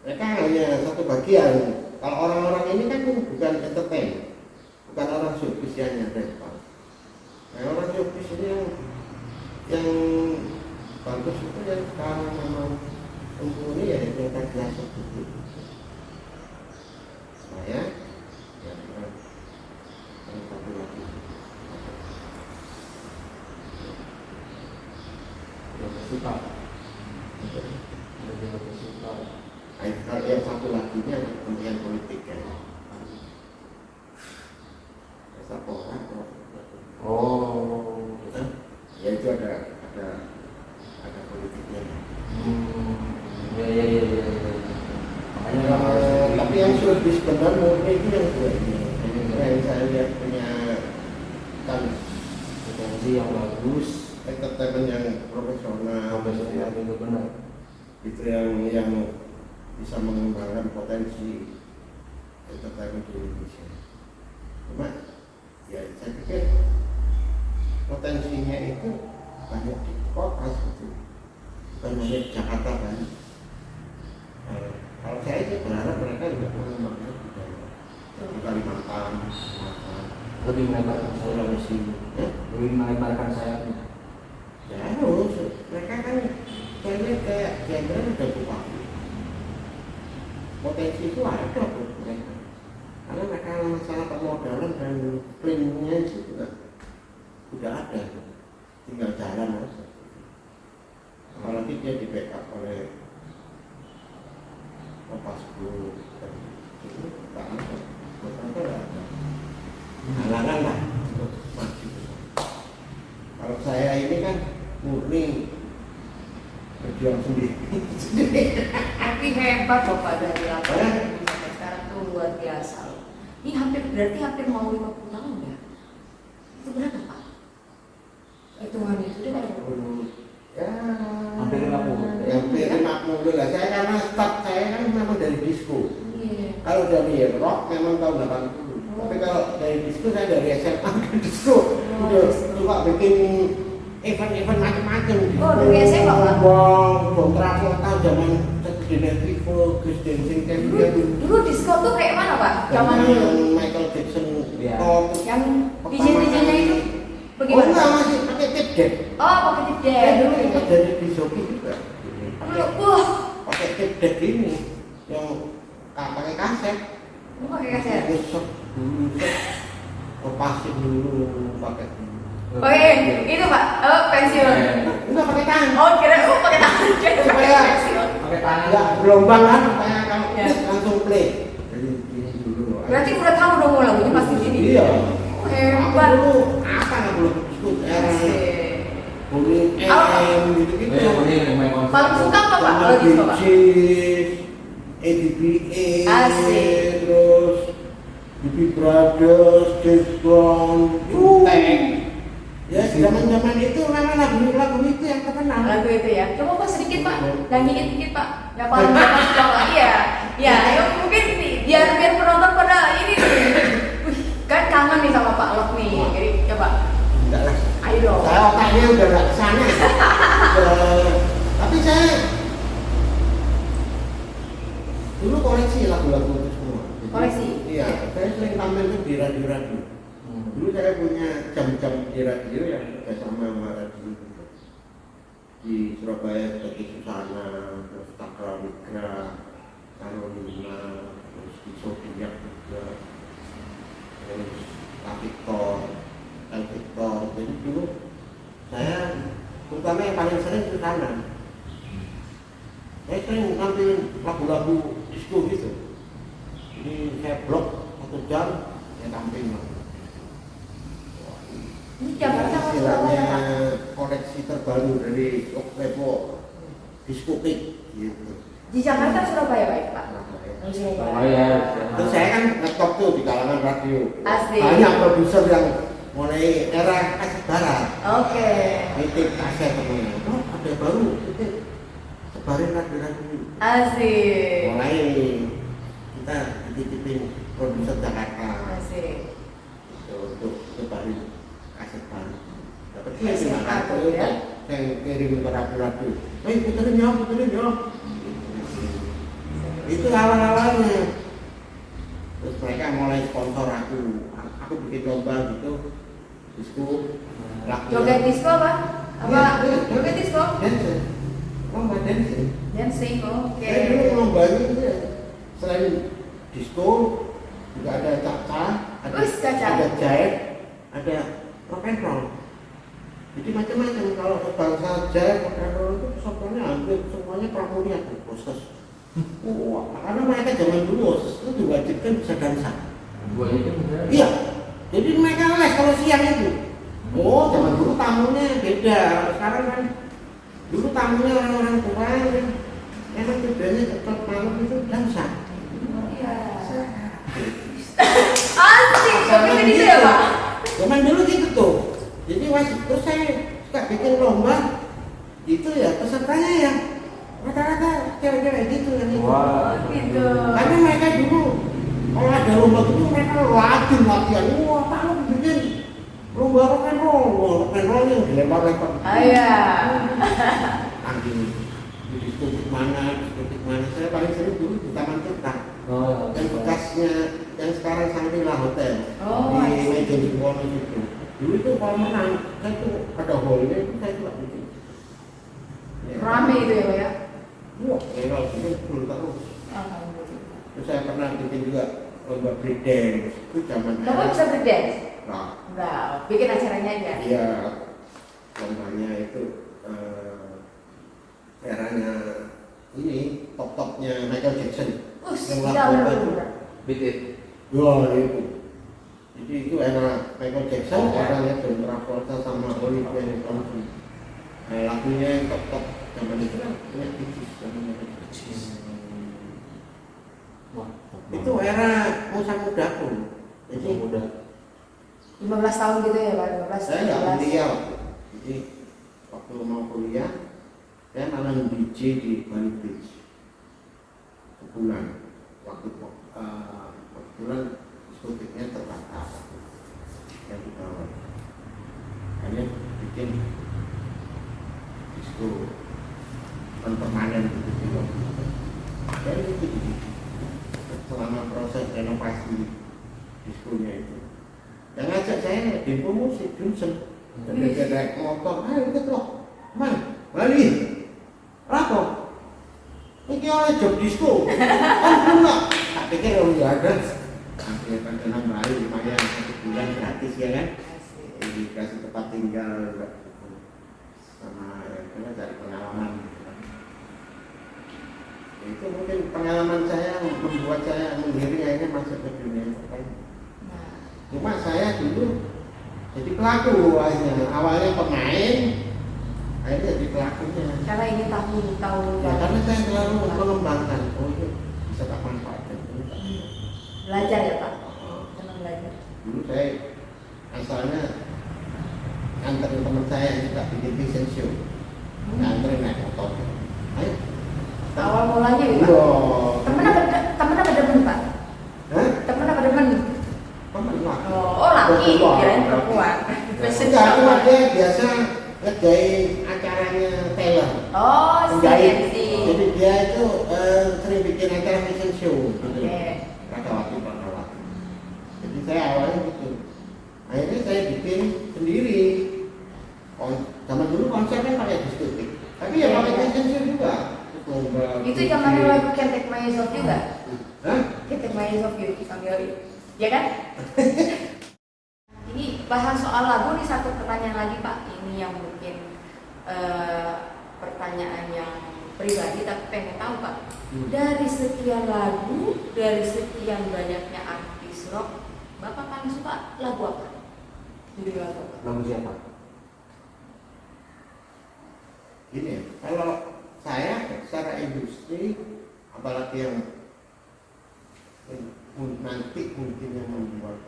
mereka hanya satu bagian. Kalau orang-orang ini kan bukan entertain, bukan orang showbiz yang repot. Nah, orang showbiz ini yang bagus itu yang sekarang memang mumpuni ya yang tadi jelas itu. Saya ya yang satu lagi. yang suka. Ada yang suka. Kalau yang satu lagi nya kepentingan politik kan. Sapora. Oh. Ya itu ada politiknya. Ya. Makanya Tapi yang showbiz benar murni itu yang dua ini. Yang saya lihat punya kan potensi yang bagus, entertainment yang profesional, profesional itu benar. itu yang bisa mengembangkan potensi entertainment di Indonesia. Cuma ya saya pikir potensinya itu banyak di kota seperti bukan hanya di Jakarta kan. Kalau saya sih berharap mereka juga mengembangkan di daerah di Kalimantan, Sumatera, Lebih melebarkan sayap. Sulawesi. Lebih melebarkan sayapnya. Ya harus, mereka kan saya lihat kayak jenderal udah bupati. Potensi itu ada buat mereka. Karena mereka masalah permodalan dan plannya itu juga sudah ada, tinggal jalan aja. Apalagi dia di backup oleh Kopasku dan itu tak ada, buat apa ada halangan lah untuk maju. Kalau saya ini kan murni berjuang sendiri. Tapi hebat loh Pak dari lapangan sampai sekarang tuh luar biasa loh. Ini berarti hampir mau 50 tahun ya? Itu berapa Pak? Hitungannya itu dia Ya Hampir 50. hampir 50 lah. Saya karena start saya kan memang dari disco. Iya. Kalau dari rock memang tahun 80. Tapi kalau dari disco saya dari SMA ke disco. Udah suka bikin event-event macam-macam. Oh, dari SMA, Pak? Bom Travolta zaman Saturday Night Fever, Chris Dancing Dulu disco tuh kayak mana Pak? Zaman dulu Michael Jackson. Iya. yang DJ-DJ-nya itu Oh bagaimana? enggak, masih pakai tape deck. Oh, pakai Saya tidak dulu dulu. ikut dari disoki juga. Wah, Pakai tape deck ini yang pakai kaset. lu pakai kaset. Besok dulu, lepasin dulu pakai. Oke, itu Pak. Oh, pensiun. Enggak pakai tangan. Oh, kira pakai tangan. Kira pakai Supaya- pensiun. Pakai tangan. Enggak gelombang kan, supaya kalau Ya. langsung play. Jadi ini dulu. Berarti udah tahu dong lagunya pasti gini. Iya. Oh, hebat. Aku dulu apa nggak boleh ikut Asik. boleh Apa? gitu-gitu. Paling suka apa Pak? Sama Kalau disco Pak? Bee ADBA, Asik. terus BB Brothers, James Brown, Tank. Ya, zaman-zaman itu memang lagu itu yang terkenal. Lagu itu ya. Coba Pak sedikit Pak. Nyanyiin dikit Pak. Ya paling Bapak suka Pak. Iya. Ya, ayo mungkin biar penonton pada ini nih. Wih, kan kangen nih sama Pak Lok nih. Jadi coba. Enggak lah. Ayo dong. Saya otaknya udah nggak kesana. Tapi saya dulu koleksi lagu-lagu itu semua. Jadi, Koleksi? Iya, saya sering tampil tuh di radio-radio. Dulu saya punya jam-jam di radio yang bekerjasama sama radio gitu. Di Surabaya seperti Susana, terus Takra Mitra, Carolina, terus di Zodiac juga, terus Pak Victor, El Victor. Jadi dulu saya terutama yang paling sering ke sana. Saya sering ngambilin lagu-lagu disco gitu. Jadi saya blok 1 jam, saya tampil. Ini Jakarta apa Istilahnya Surabaya, Pak? koleksi terbaru dari Oklepo Diskotik gitu. Di Jakarta Surabaya Pak? Oh, Oh ya. Terus saya kan ngetop tuh di kalangan radio. Asik. Banyak produser yang mulai era kaset barat. Oke. Nitip kaset temennya. Oh ada baru, nitip sebarin radio. Asik. Mulai kita dititipin produser Jakarta Asik. untuk sebarin kaset baru. Dapat Kaset terima baru, kasih ya. saya kirim ke radio. Puterin ya. Itu awal-awalnya. Terus mereka mulai sponsor aku bikin lomba gitu, disco, Joget disco apa? Apa? Iya. Joget disco? dance, lomba dance. Dancing, oke. Saya dulu lombanya itu ya, selain disco juga ada caca, Wis, caca. ada jazz, ada rock and roll. Jadi macam-macam. Kalau bangsa jazz, rock and roll itu pesertanya hampir semuanya pramudia tuh, khusus. Wah, karena mereka zaman dulu itu diwajibkan bisa dansa. Dua itu Iya, jadi mereka les kalau siang itu. Oh, zaman dulu tamunya beda. Sekarang kan dulu tamunya orang-orang tua, emang tujuannya cepat malam itu dansa. Iya. Asik, joget gitu ya Pak? Zaman dulu gitu tuh. Jadi terus saya suka bikin lomba, itu ya pesertanya ya rata-rata cewek-cewek gitu yang itu. Wah, Gitu. Karena mereka dulu kalau ada lomba gitu mereka latihan. Wah, kalau bikin lomba rock and roll yang dilempar-lempar. Iya. Ambil di diskotik mana. Saya paling sering dulu di Taman Tirta. oh, Yang bekasnya yang sekarang Shangri-La Hotel Oh, di I see. Medan Jepang itu. Dulu itu kalau menang, saya tuh ada hallnya itu saya juga bikin. Ya. Rame itu ya Pak ya? Wah, enak, itu full terus. Alhamdulillah. Terus saya pernah bikin juga lomba break dance. Itu zaman Bapak bisa berdance? Nah, Enggak, bikin acaranya aja. iya, lombanya itu eranya ini top-topnya Michael Jackson. Yang Gila, lagu bener, itu. bener. beat it. Wah, itu. Jadi itu era Michael Jackson, Oh. eranya John Travolta sama Olivia Newton-John. Nah, lagunya yang top-top zaman itu kan punya Pixies namanya. Wah, Itu era musa mudaku. Jadi udah 15 tahun gitu ya Pak? 15, saya nggak 17. kuliah waktu. Jadi waktu mau kuliah, saya malah DJ di Bali Beach sebulan. Waktu kebetulan diskotiknya terbatas yang di bawah. Hanya bikin disko permanen gitu di waktu itu. Dan itu selama proses renovasi diskonya itu. Yang ngajak saya Dempo Musik, Johnson. Dan dia naik motor, ayo ikut loh. Man, Bali. Rapo. Ini oleh job disco. Oh enggak. Tak pikir kalau nggak ada. Akhirnya kan Bali lumayan 1 bulan gratis ya kan. Jadi dikasih tempat tinggal sama ya, karena cari pengalaman. Gitu kan. Itu mungkin pengalaman saya membuat saya menggiring akhirnya masuk ke dunia entertainment. Nah, Cuma saya dulu jadi pelaku awalnya pemain, akhirnya jadi pelakunya. karena ini tahun-tahun Ya, karena saya selalu mengembangkan, oh ini bisa tak manfaatkan. belajar ya Pak? Senang belajar. Dulu saya asalnya anterin teman saya yang suka bikin fashion show, anterin naik motor. Ayo. Awal mulanya ya Pak? Iya. Temen apa demen Pak? Hah? Temen apa demen? Teman lah. Oh laki, kirain perempuan. Fashion Enggak, show. cuma dia biasa ngerjain acaranya Taylor. Oh, Penjahit. CNC. Jadi dia itu sering bikin acara fashion show gitu. Oke. Rakawati. Jadi saya awalnya gitu. Akhirnya saya bikin sendiri. Zaman dulu konsep kan pakai diskotik. Tapi ya pakai fashion show juga. Itu zamannya lagu Can't Take My Eyes Off juga? Hah? Can't Take My Eyes Off You, sambil ya kan? Ini bahas soal lagu nih, satu pertanyaan lagi Pak. Ini yang mungkin pertanyaan yang pribadi, tapi pengen tahu Pak, dari sekian lagu, dari sekian banyaknya artis rock, Bapak paling suka lagu apa? Judul lagu apa? Lagu siapa? Gini ya, kalau saya secara industri, apalagi yang nanti mungkin yang membuat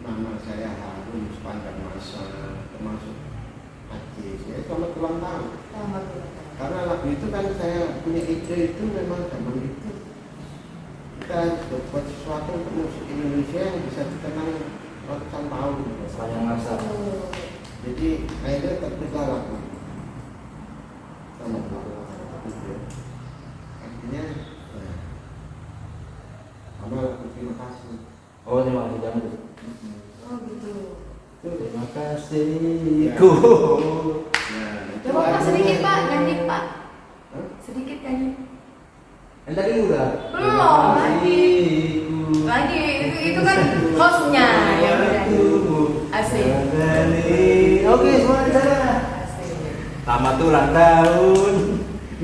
nama saya harum sepanjang masa, termasuk Aceh, saya selamat ulang tahun. Selamat ulang tahun. Karena lagu itu kan saya punya ide itu memang zaman itu kita harus berbuat sesuatu untuk musik Indonesia yang bisa dikenang ratusan tahun. Sepanjang masa. Oh. Jadi akhirnya terpisah lagu sama itu. Artinya ya, sama lagu terima kasih. Oh, terima kasih, jangan tuh. Oh gitu. Terima kasihku. Ya, itu Coba Pak lagunya. sedikit Pak, nyanyi Pak. Hah? Sedikit nyanyi. Yang tadi udah. Belum, lagi. Lagi itu kan hostnya yang nyanyi. Asik. Oke, semua di sana. Asik. Selamat ulang tahun.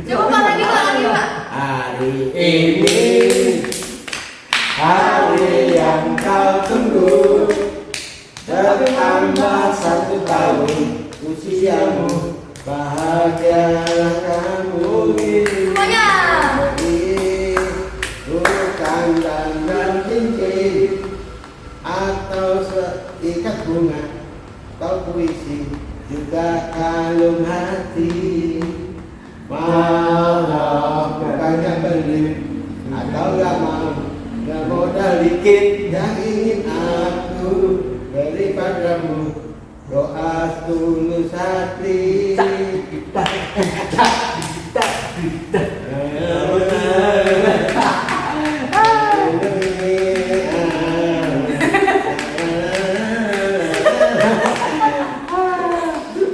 Coba Pak lagi Pak, lagi Pak. Hari ini hari yang kau tunggu, bertambah 1 tahun usiamu, bahagialah kamu ini. Semuanya. Bukan dandan cincin atau seikat bunga atau puisi, juga kalung hati. Malah bukannya beli atau gak modal dikit yang ingin aku beri padamu, doa tulus hati.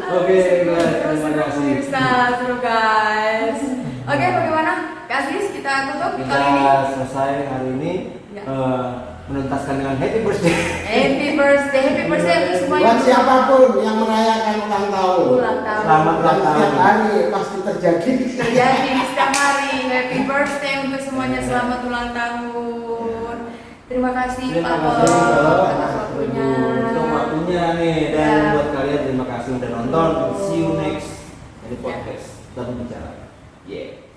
Oke, terima kasih. Bisa seru guys. Oke, bagaimana? Kak Sis, kita tutup Kita kali ini. selesai hari ini Ya. menuntaskan dengan happy birthday. Happy birthday untuk semuanya. Buat siapapun yang merayakan ulang tahun, Ulang tahun. Selamat dan ulang setiap tahun. hari pasti terjadi. Terjadi setiap hari. Happy birthday untuk semuanya. Selamat ulang tahun. Terima kasih Terima Pak kasih Bob Pak. atas waktunya. Untuk waktunya nih, dan Ya. buat kalian terima kasih udah nonton. See you next di podcast. Kita bicara. Yeah.